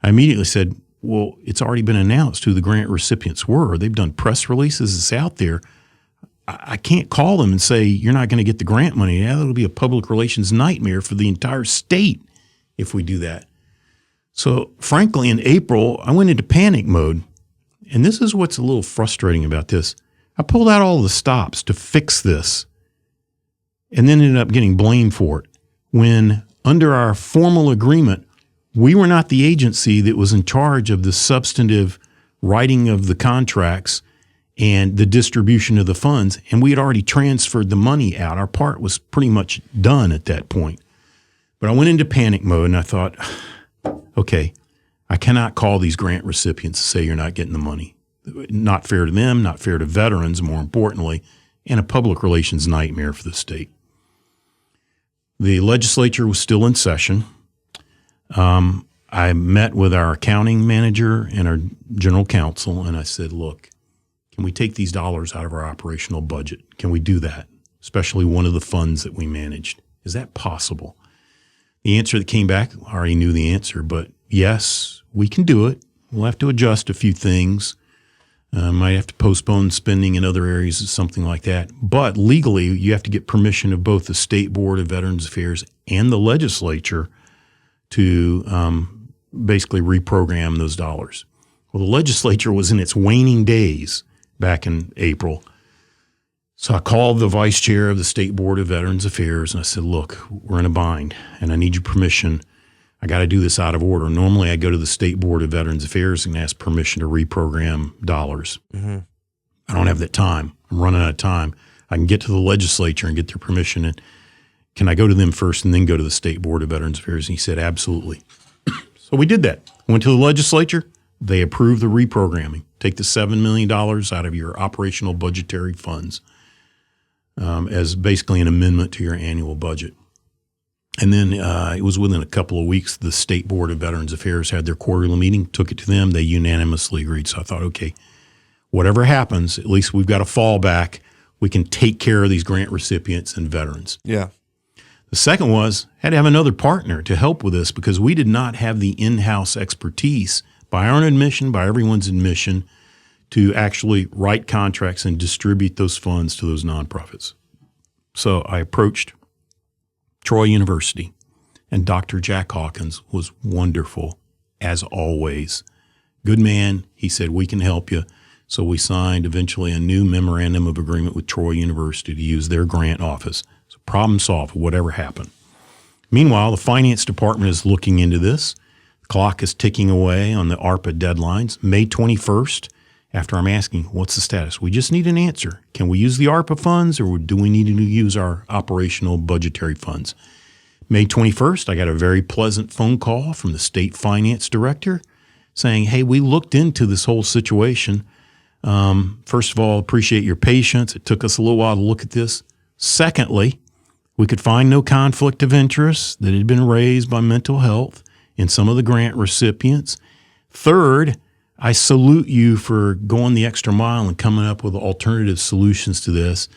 I immediately said, well, it's already been announced who the grant recipients were. They've done press releases. It's out there. I can't call them and say, you're not going to get the grant money. Yeah, that'll be a public relations nightmare for the entire state if we do that. So frankly, in April, I went into panic mode. And this is what's a little frustrating about this. I pulled out all the stops to fix this and then ended up getting blamed for it when under our formal agreement, we were not the agency that was in charge of the substantive writing of the contracts and the distribution of the funds, and we had already transferred the money out. Our part was pretty much done at that point. But I went into panic mode and I thought, okay, I cannot call these grant recipients to say you're not getting the money. Not fair to them, not fair to veterans, more importantly, and a public relations nightmare for the state. The legislature was still in session. I met with our accounting manager and our general counsel, and I said, look, can we take these dollars out of our operational budget? Can we do that? Especially one of the funds that we managed. Is that possible? The answer that came back, I already knew the answer, but yes, we can do it. We'll have to adjust a few things. Might have to postpone spending in other areas or something like that. But legally, you have to get permission of both the State Board of Veterans Affairs and the legislature to basically reprogram those dollars. Well, the legislature was in its waning days back in April. So I called the vice chair of the State Board of Veterans Affairs and I said, look, we're in a bind and I need your permission. I got to do this out of order. Normally I go to the State Board of Veterans Affairs and ask permission to reprogram dollars. Mm-hmm. I don't have that time. I'm running out of time. I can get to the legislature and get their permission. And can I go to them first and then go to the State Board of Veterans Affairs? And he said, absolutely. So we did that. Went to the legislature. They approved the reprogramming. Take the $7 million out of your operational budgetary funds as basically an amendment to your annual budget. And then it was within a couple of weeks, the State Board of Veterans Affairs had their quarterly meeting, took it to them. They unanimously agreed. So I thought, okay, whatever happens, at least we've got a fallback. We can take care of these grant recipients and veterans. Yeah. The second was, had to have another partner to help with this because we did not have the in-house expertise, by our own admission, by everyone's admission, to actually write contracts and distribute those funds to those nonprofits. So I approached Troy University, and Dr. Jack Hawkins was wonderful, as always. Good man. He said, we can help you. So we signed eventually a new memorandum of agreement with Troy University to use their grant office. So problem solved, whatever happened. Meanwhile, the finance department is looking into this. The clock is ticking away on the ARPA deadlines. May 21st, after I'm asking, what's the status? We just need an answer. Can we use the ARPA funds or do we need to use our operational budgetary funds? May 21st, I got a very pleasant phone call from the state finance director saying, hey, we looked into this whole situation. First of all, appreciate your patience. It took us a little while to look at this. Secondly, we could find no conflict of interest that had been raised by mental health in some of the grant recipients. Third, I salute you for going the extra mile and coming up with alternative solutions to this.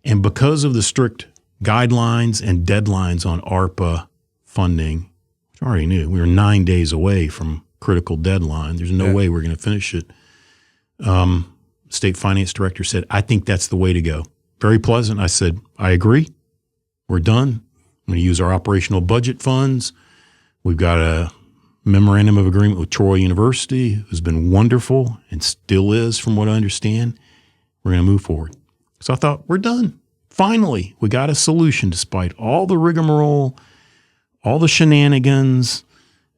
And because of the strict guidelines and deadlines on ARPA funding, which I already knew, we were 9 days away from critical deadline. There's no way we're going to finish it. State finance director said, I think that's the way to go. Very pleasant. I said, I agree. We're done. I'm going to use our operational budget funds. We've got a memorandum of agreement with Troy University, who's been wonderful and still is, from what I understand. We're going to move forward. So I thought, we're done. Finally, we got a solution despite all the rigmarole, all the shenanigans,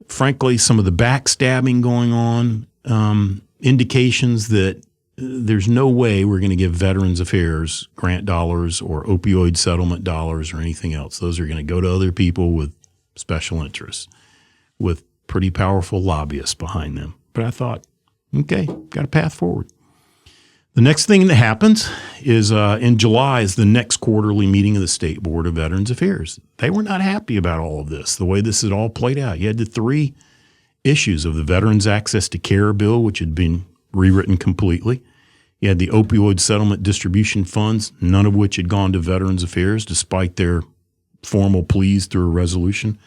frankly, some of the backstabbing going on, indications that there's no way we're going to give Veterans Affairs grant dollars or opioid settlement dollars or anything else. Those are going to go to other people with special interests, with pretty powerful lobbyists behind them. But I thought, okay, got a path forward. The next thing that happens is in July is the next quarterly meeting of the State Board of Veterans Affairs. They were not happy about all of this, the way this had all played out. You had the three issues of the Veterans Access to Care bill, which had been rewritten completely. You had the opioid settlement distribution funds, none of which had gone to Veterans Affairs, despite their formal pleas through a resolution.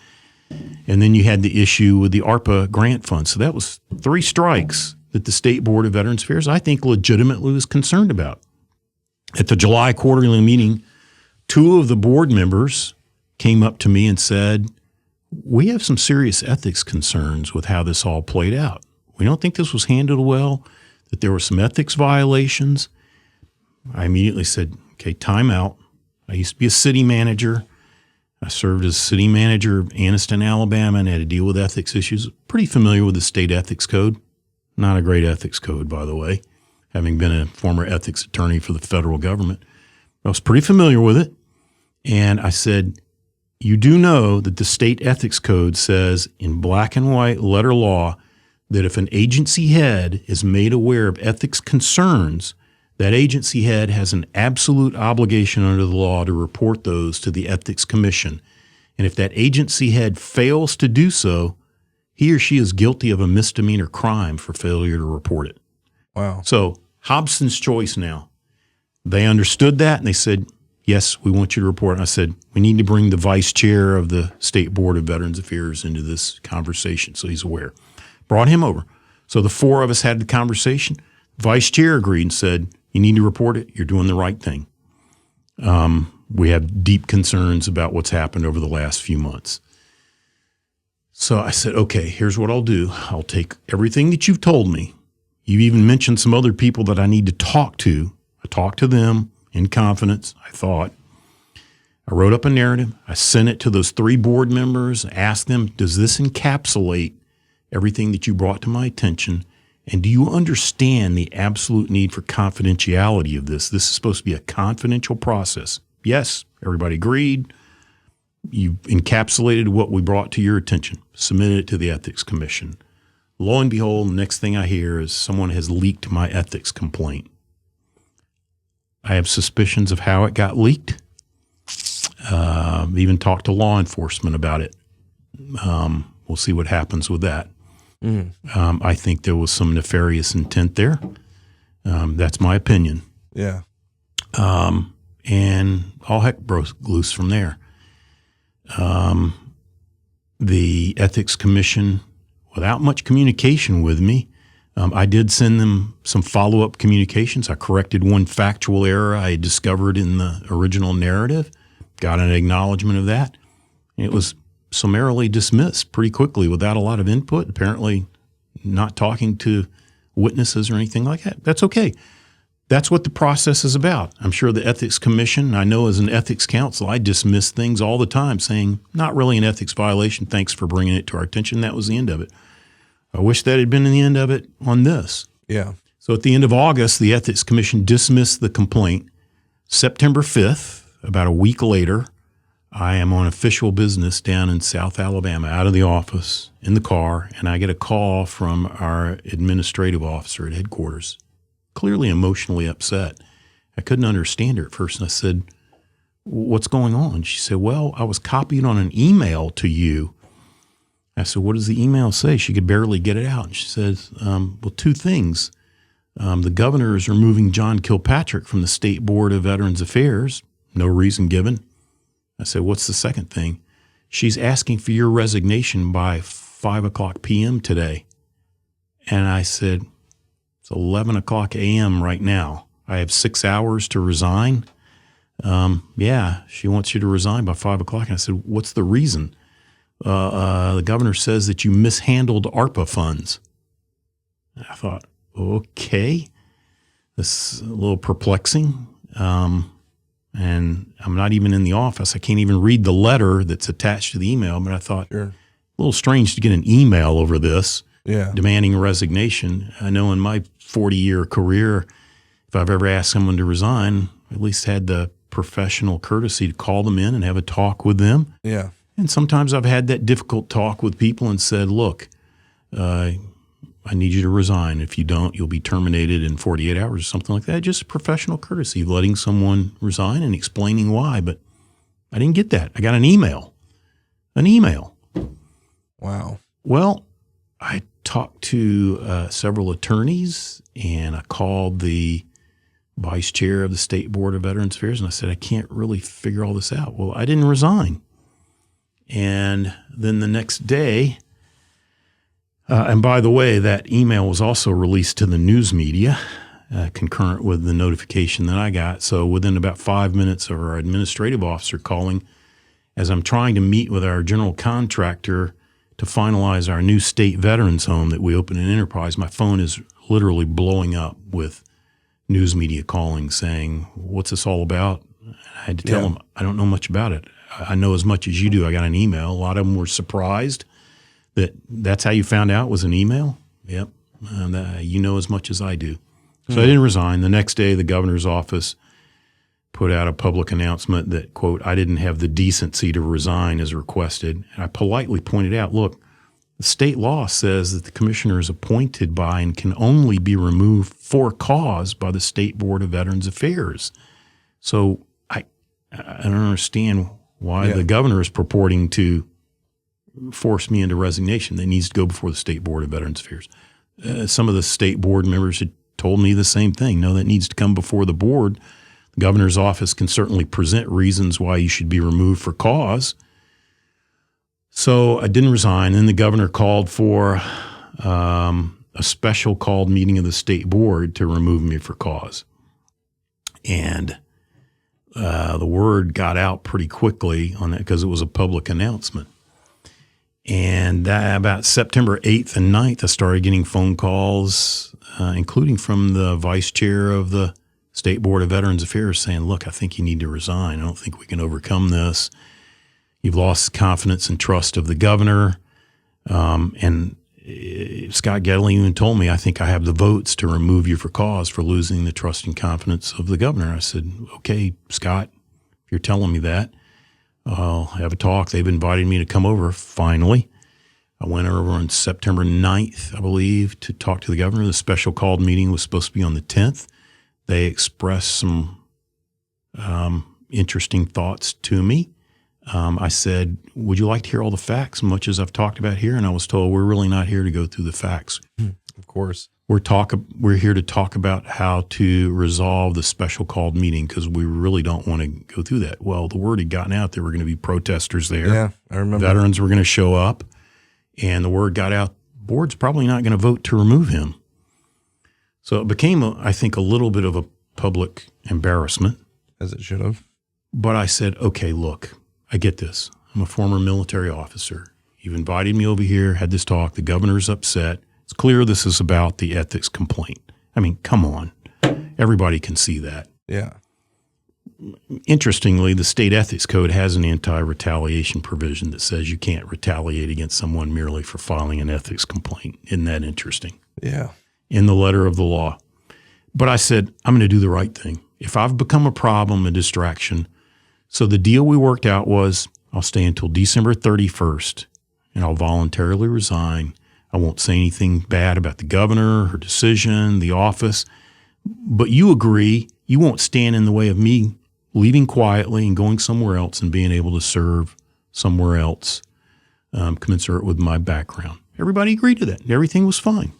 And then you had the issue with the ARPA grant fund. So that was three strikes that the State Board of Veterans Affairs, I think, legitimately was concerned about. At the July quarterly meeting, two of the board members came up to me and said, we have some serious ethics concerns with how this all played out. We don't think this was handled well, that there were some ethics violations. I immediately said, okay, time out. I used to be a city manager. I served as city manager of Anniston, Alabama, and had to deal with ethics issues. Pretty familiar with the state ethics code. Not a great ethics code, by the way, having been a former ethics attorney for the federal government. I was pretty familiar with it. And I said, you do know that the state ethics code says in black and white letter law that if an agency head is made aware of ethics concerns, that agency head has an absolute obligation under the law to report those to the Ethics Commission. And if that agency head fails to do so, he or she is guilty of a misdemeanor crime for failure to report it. Wow. So Hobson's choice now. They understood that and they said, yes, we want you to report. And I said, we need to bring the vice chair of the State Board of Veterans Affairs into this conversation so he's aware. Brought him over. So the four of us had the conversation. Vice chair agreed and said, you need to report it. You're doing the right thing. We have deep concerns about what's happened over the last few months. So I said, okay, here's what I'll do. I'll take everything that you've told me. You even mentioned some other people that I need to talk to. I talked to them in confidence, I thought. I wrote up a narrative. I sent it to those 3 board members, asked them, does this encapsulate everything that you brought to my attention? And do you understand the absolute need for confidentiality of this? This is supposed to be a confidential process. Yes, everybody agreed. You encapsulated what we brought to your attention, submitted it to the Ethics Commission. Lo and behold, the next thing I hear is someone has leaked my ethics complaint. I have suspicions of how it got leaked. Even talked to law enforcement about it. We'll see what happens with that. I think there was some nefarious intent there. That's my opinion. Yeah. And all heck broke loose from there. The Ethics Commission, without much communication with me, I did send them some follow-up communications. I corrected one factual error I had discovered in the original narrative, got an acknowledgement of that. It was summarily dismissed pretty quickly without a lot of input, apparently not talking to witnesses or anything like that. That's okay. That's what the process is about. I'm sure the Ethics Commission, I know as an ethics counsel, I dismiss things all the time saying, not really an ethics violation, thanks for bringing it to our attention. That was the end of it. I wish that had been the end of it on this. Yeah. So at the end of August, the Ethics Commission dismissed the complaint. September 5th, about a week later, I am on official business down in South Alabama, out of the office, in the car, and I get a call from our administrative officer at headquarters, clearly emotionally upset. I couldn't understand her at first, and I said, what's going on? She said, well, I was copied on an email to you. I said, what does the email say? She could barely get it out. And she says, well, 2 things. The governor is removing John Kilpatrick from the State Board of Veterans Affairs. No reason given. I said, what's the second thing? She's asking for your resignation by 5:00 p.m. today. And I said, it's 11:00 a.m. right now. I have 6 hours to resign. Yeah, she wants you to resign by 5:00. And I said, what's the reason? The governor says that you mishandled ARPA funds. And I thought, okay, this is a little perplexing. And I'm not even in the office. I can't even read the letter that's attached to the email. But I thought, Sure. a little strange to get an email over this, Yeah. demanding a resignation. I know in my 40-year career, if I've ever asked someone to resign, I at least had the professional courtesy to call them in and have a talk with them. Yeah. And sometimes I've had that difficult talk with people and said, look, I need you to resign. If you don't, you'll be terminated in 48 hours or something like that. Just professional courtesy, letting someone resign and explaining why. But I didn't get that. I got an email. Wow. Well, I talked to several attorneys, and I called the vice chair of the State Board of Veterans Affairs, and I said, I can't really figure all this out. Well, I didn't resign. And then the next day, and by the way, that email was also released to the news media, concurrent with the notification that I got. So within about 5 minutes of our administrative officer calling, as I'm trying to meet with our general contractor to finalize our new state veterans home that we opened in Enterprise, my phone is literally blowing up with news media calling saying, what's this all about? And I had to tell them, I don't know much about it. I know as much as you do. I got an email. A lot of them were surprised that that's how you found out was an email. Yep. You know as much as I do. So I didn't resign. The next day, the governor's office put out a public announcement that, quote, I didn't have the decency to resign as requested. And I politely pointed out, look, the state law says that the commissioner is appointed by and can only be removed for cause by the State Board of Veterans Affairs. So I don't understand why the governor is purporting to force me into resignation. That needs to go before the State Board of Veterans Affairs. Some of the state board members had told me the same thing. No, that needs to come before the board. The governor's office can certainly present reasons why you should be removed for cause. So I didn't resign. Then the governor called for a a special called meeting of the state board to remove me for cause. And the word got out pretty quickly on that because it was a public announcement. And about September 8th and 9th, I started getting phone calls, including from the vice chair of the State Board of Veterans Affairs saying, look, I think you need to resign. I don't think we can overcome this. You've lost confidence and trust of the governor. And Scott Gedley even told me, I think I have the votes to remove you for cause for losing the trust and confidence of the governor. I said, okay, Scott, if you're telling me that, I'll have a talk. They've invited me to come over finally. I went over on September 9th, I believe, to talk to the governor. The special called meeting was supposed to be on the 10th. They expressed some interesting thoughts to me. I said, would you like to hear all the facts, much as I've talked about here? And I was told, we're really not here to go through the facts. Of course. We're here to talk about how to resolve the special called meeting because we really don't want to go through that. Well, the word had gotten out there were going to be protesters there. Yeah, I remember. Veterans were going to show up, and the word got out, board's probably not going to vote to remove him. So it became, I think, a little bit of a public embarrassment. As it should have. But I said, okay, look, I get this. I'm a former military officer. You've invited me over here, had this talk. The governor's upset. It's clear this is about the ethics complaint. I mean, come on. Everybody can see that. Yeah. Interestingly, the state ethics code has an anti-retaliation provision that says you can't retaliate against someone merely for filing an ethics complaint. Isn't that interesting? Yeah. In the letter of the law. But I said, I'm going to do the right thing. If I've become a problem, a distraction. So the deal we worked out was I'll stay until December 31st and I'll voluntarily resign. I won't say anything bad about the governor, her decision, the office. But you agree you won't stand in the way of me leaving quietly and going somewhere else and being able to serve somewhere else commensurate with my background. Everybody agreed to that. Everything was fine.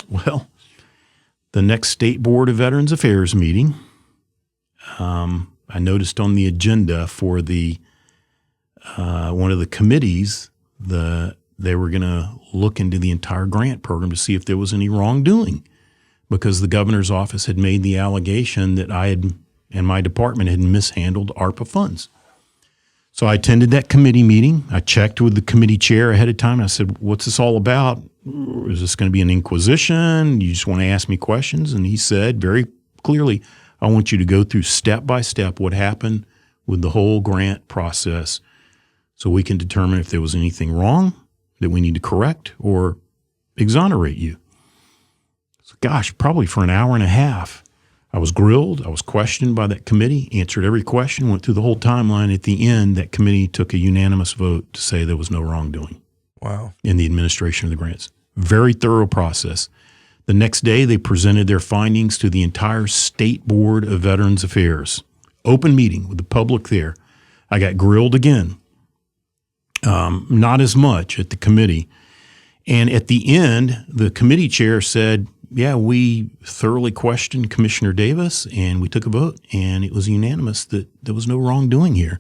Well, the next State Board of Veterans Affairs meeting, I noticed on the agenda for the one of the committees, they were going to look into the entire grant program to see if there was any wrongdoing because the governor's office had made the allegation that I had and my department had mishandled ARPA funds. So I attended that committee meeting. I checked with the committee chair ahead of time. I said, what's this all about? Is this going to be an inquisition? You just want to ask me questions? And he said very clearly, I want you to go through step by step what happened with the whole grant process so we can determine if there was anything wrong that we need to correct or exonerate you. So gosh, probably for an hour and a half, I was grilled. I was questioned by that committee, answered every question, went through the whole timeline. At the end, that committee took a unanimous vote to say there was no wrongdoing. Wow. In the administration of the grants. Very thorough process. The next day, they presented their findings to the entire State Board of Veterans Affairs. Open meeting with the public there. I got grilled again. Not as much at the committee. And at the end, the committee chair said, yeah, we thoroughly questioned Commissioner Davis, and we took a vote, and it was unanimous that there was no wrongdoing here.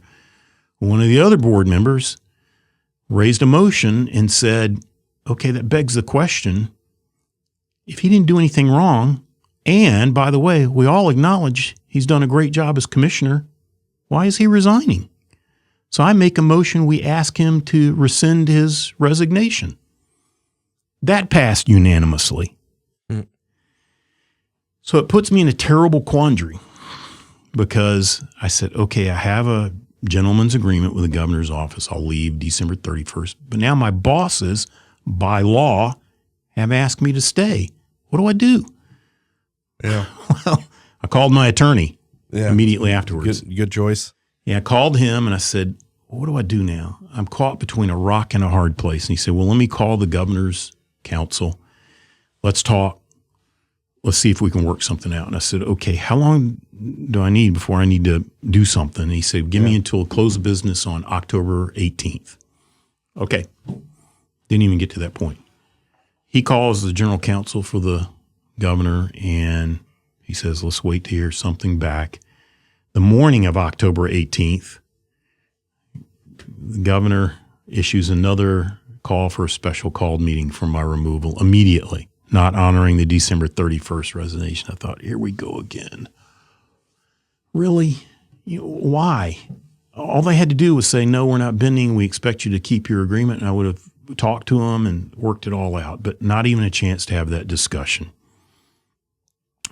One of the other board members raised a motion and said, okay, that begs the question, if he didn't do anything wrong, and by the way, we all acknowledge he's done a great job as commissioner, why is he resigning? So I make a motion, we ask him to rescind his resignation. That passed unanimously. So it puts me in a terrible quandary because I said, okay, I have a gentleman's agreement with the governor's office. I'll leave December 31st. But now my bosses, by law, have asked me to stay. What do I do? Yeah. Well, I called my attorney immediately afterwards. Good choice. Yeah, I called him and I said, what do I do now? I'm caught between a rock and a hard place. And he said, well, let me call the governor's council. Let's talk. Let's see if we can work something out. And I said, okay, how long do I need before I need to do something? And he said, give me until close of business on October 18th. Okay. Didn't even get to that point. He calls the general counsel for the governor and he says, let's wait to hear something back. The morning of October 18th, the governor issues another call for a special called meeting for my removal immediately. not honoring the December 31st resignation. I thought, here we go again. Really? Why? All they had to do was say, no, we're not bending. We expect you to keep your agreement. And I would have talked to them and worked it all out, but not even a chance to have that discussion.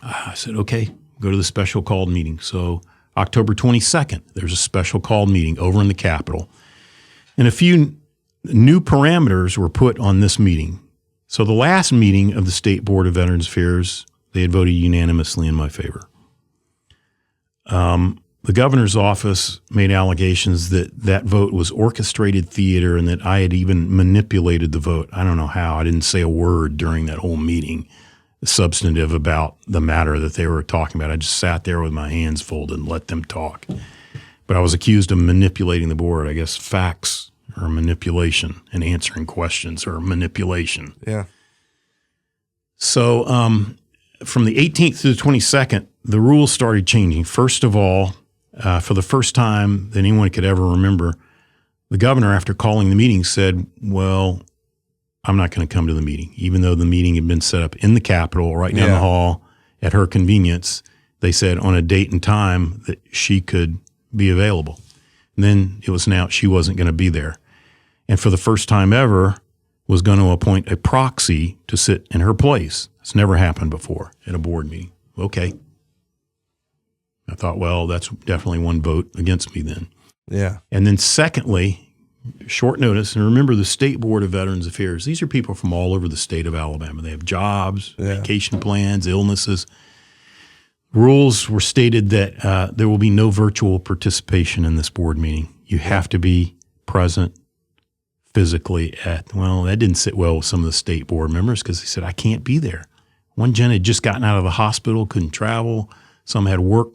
I said, okay, go to the special called meeting. So October 22nd, there's a special called meeting over in the Capitol. And a few new parameters were put on this meeting. So the last meeting of the State Board of Veterans Affairs, they had voted unanimously in my favor. The governor's office made allegations that that vote was orchestrated theater and that I had even manipulated the vote. I don't know how. I didn't say a word during that whole meeting substantive about the matter that they were talking about. I just sat there with my hands folded and let them talk. But I was accused of manipulating the board. I guess facts are manipulation and answering questions are manipulation. Yeah. So from the 18th to the 22nd, the rules started changing. First of all, for the first time that anyone could ever remember, the governor, after calling the meeting, said, well, I'm not going to come to the meeting. Even though the meeting had been set up in the Capitol, right down the hall, at her convenience, they said on a date and time that she could be available. And then it was announced she wasn't going to be there. And for the first time ever, was going to appoint a proxy to sit in her place. It's never happened before at a board meeting. Okay. I thought, well, that's definitely one vote against me then. Yeah. And then secondly, short notice, and remember the State Board of Veterans Affairs, these are people from all over the state of Alabama. They have jobs, vacation plans, illnesses. Rules were stated that there will be no virtual participation in this board meeting. You have to be present physically well, that didn't sit well with some of the state board members because they said, I can't be there. One gen had just gotten out of the hospital, couldn't travel. Some had work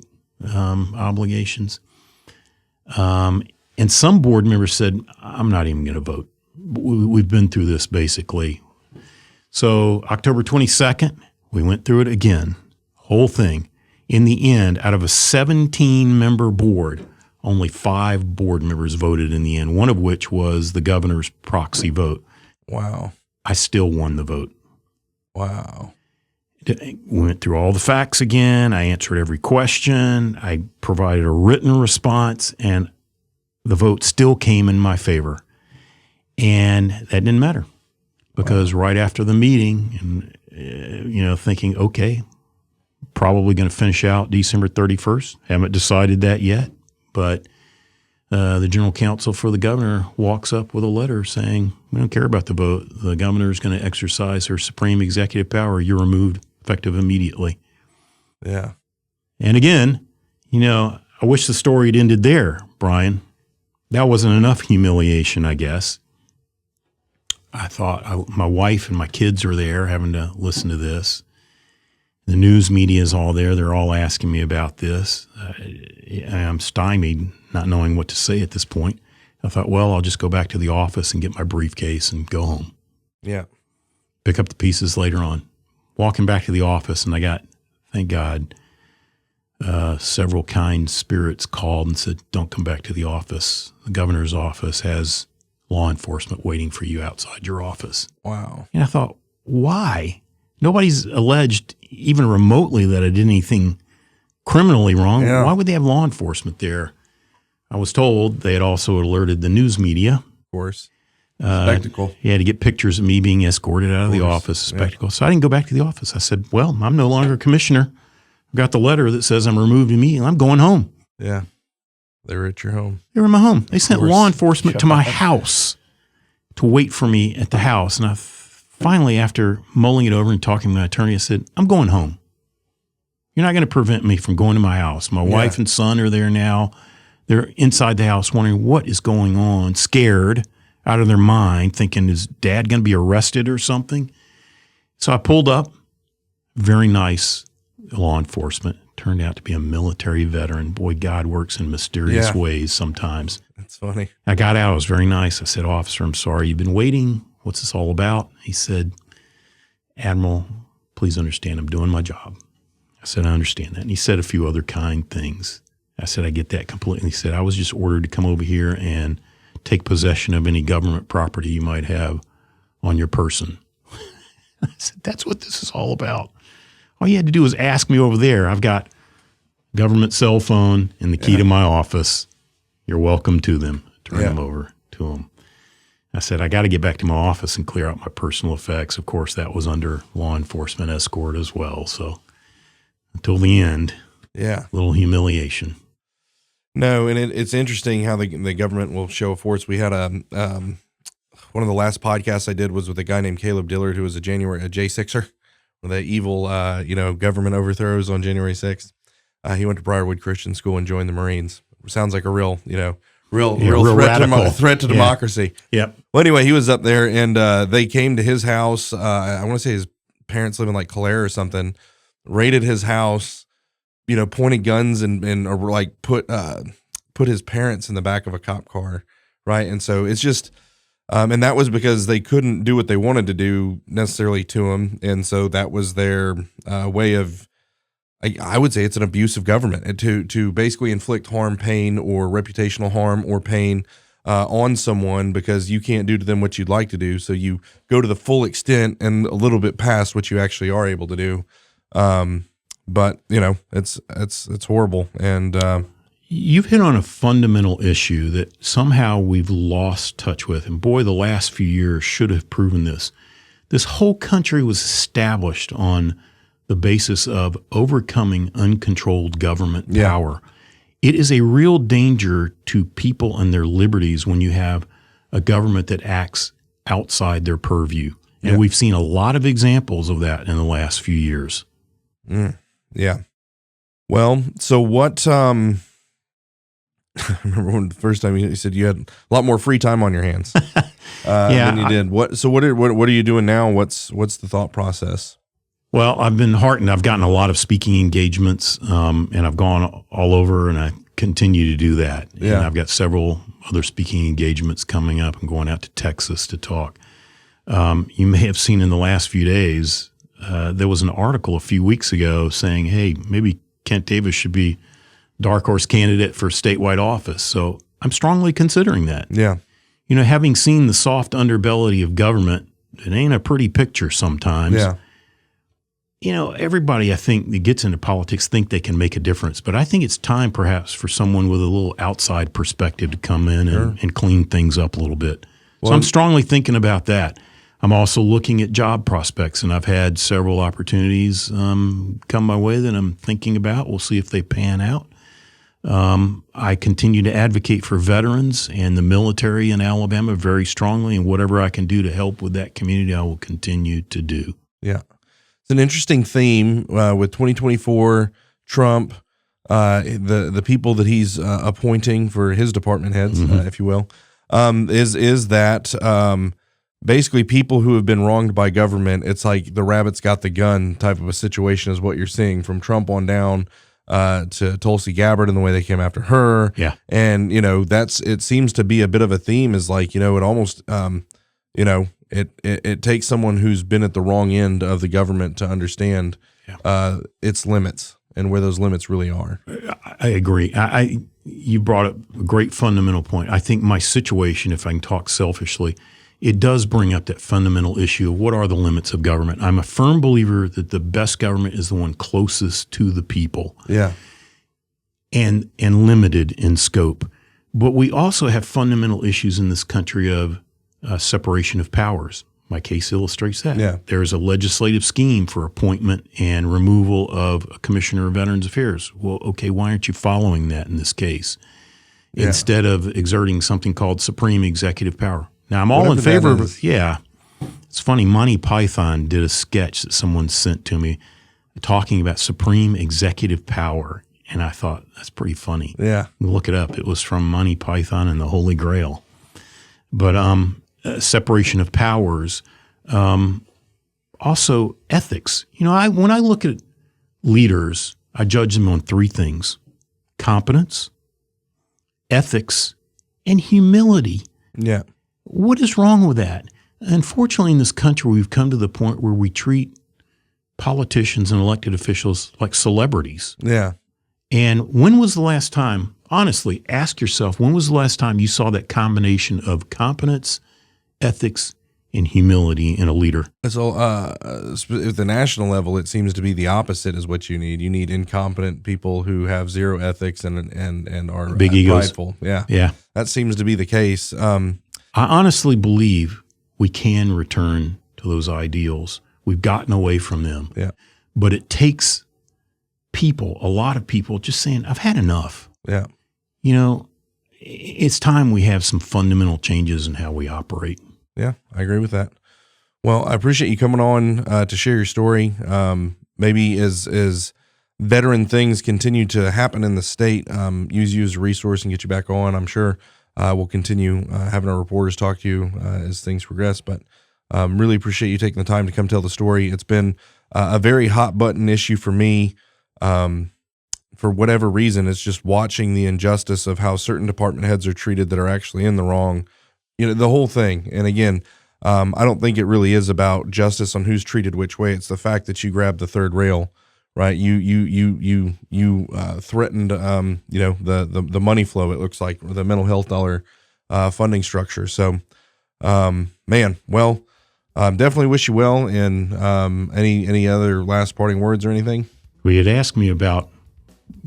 obligations. And some board members said, I'm not even going to vote. We've been through this basically. So October 22nd, we went through it again, whole thing. In the end, out of a 17-member board, only 5 board members voted in the end, one of which was the governor's proxy vote. Wow. I still won the vote. Wow. We went through all the facts again. I answered every question. I provided a written response, and the vote still came in my favor. And that didn't matter because right after the meeting, and thinking, okay, probably going to finish out December 31st. Haven't decided that yet, but the general counsel for the governor walks up with a letter saying, we don't care about the vote. The governor is going to exercise her supreme executive power. You're removed effective immediately. Yeah. And again, I wish the story had ended there, Brian. That wasn't enough humiliation, I guess. I thought my wife and my kids are there having to listen to this. The news media is all there. They're all asking me about this. I'm stymied, not knowing what to say at this point. I thought, well, I'll just go back to the office and get my briefcase and go home. Yeah. Pick up the pieces later on. Walking back to the office, and I got, thank God, several kind spirits called and said, don't come back to the office. The governor's office has law enforcement waiting for you outside your office. Wow. And I thought, why? Nobody's alleged even remotely that I did anything criminally wrong. Yeah. Why would they have law enforcement there? I was told they had also alerted the news media. Of course. Spectacle. He had to get pictures of me being escorted out of the office. Spectacle. Yeah. So I didn't go back to the office. I said, well, I'm no longer commissioner. I've got the letter that says I'm removed immediately. I'm going home. Yeah. They were at your home. They were in my home. They sent law enforcement to my house to wait for me at the house. And I finally, after mulling it over and talking to my attorney, I said, I'm going home. You're not going to prevent me from going to my house. My wife and son are there now. They're inside the house wondering what is going on, scared, out of their mind, thinking, is Dad going to be arrested or something? So I pulled up. Very nice law enforcement. Turned out to be a military veteran. Boy, God works in mysterious ways sometimes. That's funny. I got out. It was very nice. I said, officer, I'm sorry. You've been waiting. What's this all about? He said, Admiral, please understand I'm doing my job. I said, I understand that. And he said a few other kind things. I said, I get that completely. He said, I was just ordered to come over here and take possession of any government property you might have on your person. I said, that's what this is all about. All you had to do was ask me over there. I've got government cell phone and the key to my office. You're welcome to them. Turn them over to them. I said, I got to get back to my office and clear out my personal effects. Of course, that was under law enforcement escort as well. So until the end, a little humiliation. No, and it's interesting how the government will show force. We had one of the last podcasts I did was with a guy named Caleb Dillard, who was a J6er, with the evil, government overthrows on January 6th. He went to Briarwood Christian School and joined the Marines. Sounds like a real threat to democracy. Yep. Well, anyway, he was up there, and they came to his house. I want to say his parents live in like Calais or something. Raided his house, pointed guns and like put his parents in the back of a cop car, right? And so it's just, and that was because they couldn't do what they wanted to do necessarily to him, and so that was their way of. I would say it's an abuse of government to basically inflict harm, pain, or reputational harm or pain on someone because you can't do to them what you'd like to do. So you go to the full extent and a little bit past what you actually are able to do. But it's horrible. And you've hit on a fundamental issue that somehow we've lost touch with. And boy, the last few years should have proven this. This whole country was established on the basis of overcoming uncontrolled government power. It is a real danger to people and their liberties when you have a government that acts outside their purview. And we've seen a lot of examples of that in the last few years. Yeah. Well, so what, I remember when the first time you said you had a lot more free time on your hands than you did. What are you doing now? What's the thought process? Well, I've been heartened. I've gotten a lot of speaking engagements, and I've gone all over, and I continue to do that. Yeah. And I've got several other speaking engagements coming up. I'm going out to Texas to talk. You may have seen in the last few days, there was an article a few weeks ago saying, hey, maybe Kent Davis should be dark horse candidate for statewide office. So I'm strongly considering that. Yeah. Having seen the soft underbelly of government, it ain't a pretty picture sometimes. Yeah. Everybody I think that gets into politics think they can make a difference, but I think it's time perhaps for someone with a little outside perspective to come in and clean things up a little bit. Well, so I'm strongly thinking about that. I'm also looking at job prospects, and I've had several opportunities come my way that I'm thinking about. We'll see if they pan out. I continue to advocate for veterans and the military in Alabama very strongly, and whatever I can do to help with that community, I will continue to do. Yeah. It's an interesting theme with 2024 Trump, the people that he's appointing for his department heads, if you will, is that basically people who have been wronged by government. It's like the rabbit's got the gun type of a situation is what you're seeing from Trump on down to Tulsi Gabbard and the way they came after her. Yeah, and it seems to be a bit of a theme. Is like it almost It takes someone who's been at the wrong end of the government to understand its limits and where those limits really are. I agree. You brought up a great fundamental point. I think my situation, if I can talk selfishly, it does bring up that fundamental issue of what are the limits of government. I'm a firm believer that the best government is the one closest to the people. Yeah. And limited in scope. But we also have fundamental issues in this country of separation of powers. My case illustrates that. Yeah. There's a legislative scheme for appointment and removal of a commissioner of Veterans Affairs. Well, okay, why aren't you following that in this case? Instead of exerting something called supreme executive power. Now, I'm all in favor of it. Yeah. It's funny, Monty Python did a sketch that someone sent to me talking about supreme executive power, and I thought, that's pretty funny. Yeah. Look it up. It was from Monty Python and the Holy Grail. But separation of powers, also ethics. When I look at leaders, I judge them on three things: competence, ethics, and humility. Yeah. What is wrong with that? Unfortunately, in this country, we've come to the point where we treat politicians and elected officials like celebrities. Yeah. And when was the last time, honestly, ask yourself, when was the last time you saw that combination of competence, ethics, and humility in a leader. So, at the national level, it seems to be the opposite is what you need. You need incompetent people who have zero ethics and are Big egos. prideful. Yeah. Yeah. That seems to be the case. I honestly believe we can return to those ideals. We've gotten away from them. Yeah. But it takes people, a lot of people, just saying, I've had enough. Yeah. You know, it's time we have some fundamental changes in how we operate. Yeah, I agree with that. Well, I appreciate you coming on to share your story. Maybe as veteran things continue to happen in the state, use you as a resource and get you back on. I'm sure we'll continue having our reporters talk to you as things progress. But really appreciate you taking the time to come tell the story. It's been a very hot button issue for me. For whatever reason, it's just watching the injustice of how certain department heads are treated that are actually in the wrong. You know, the whole thing. And again, I don't think it really is about justice on who's treated which way. It's the fact that you grabbed the third rail, right? You threatened, the money flow. It looks like, or the mental health dollar funding structure. So, man, well, definitely wish you well. And any other last parting words or anything? We had asked me about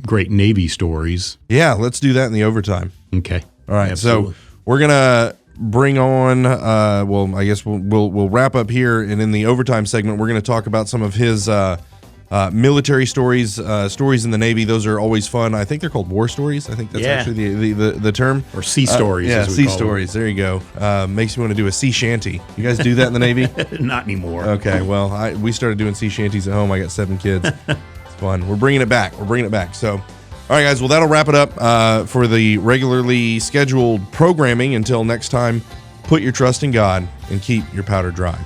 great Navy stories. Yeah, let's do that in the overtime. Okay. All right. Absolutely. So we're gonna bring on. I guess we'll wrap up here, and in the overtime segment, we're gonna talk about some of his military stories, stories in the Navy. Those are always fun. I think they're called war stories. I think that's actually the term. Or sea stories. Yeah, as we sea call stories. There you go. Makes me want to do a sea shanty. You guys do that in the Navy? them. Not anymore. Okay. Well, we started doing sea shanties at home. I got 7 kids. It's fun. We're bringing it back. So, all right, guys. Well, that'll wrap it up for the regularly scheduled programming. Until next time, put your trust in God and keep your powder dry.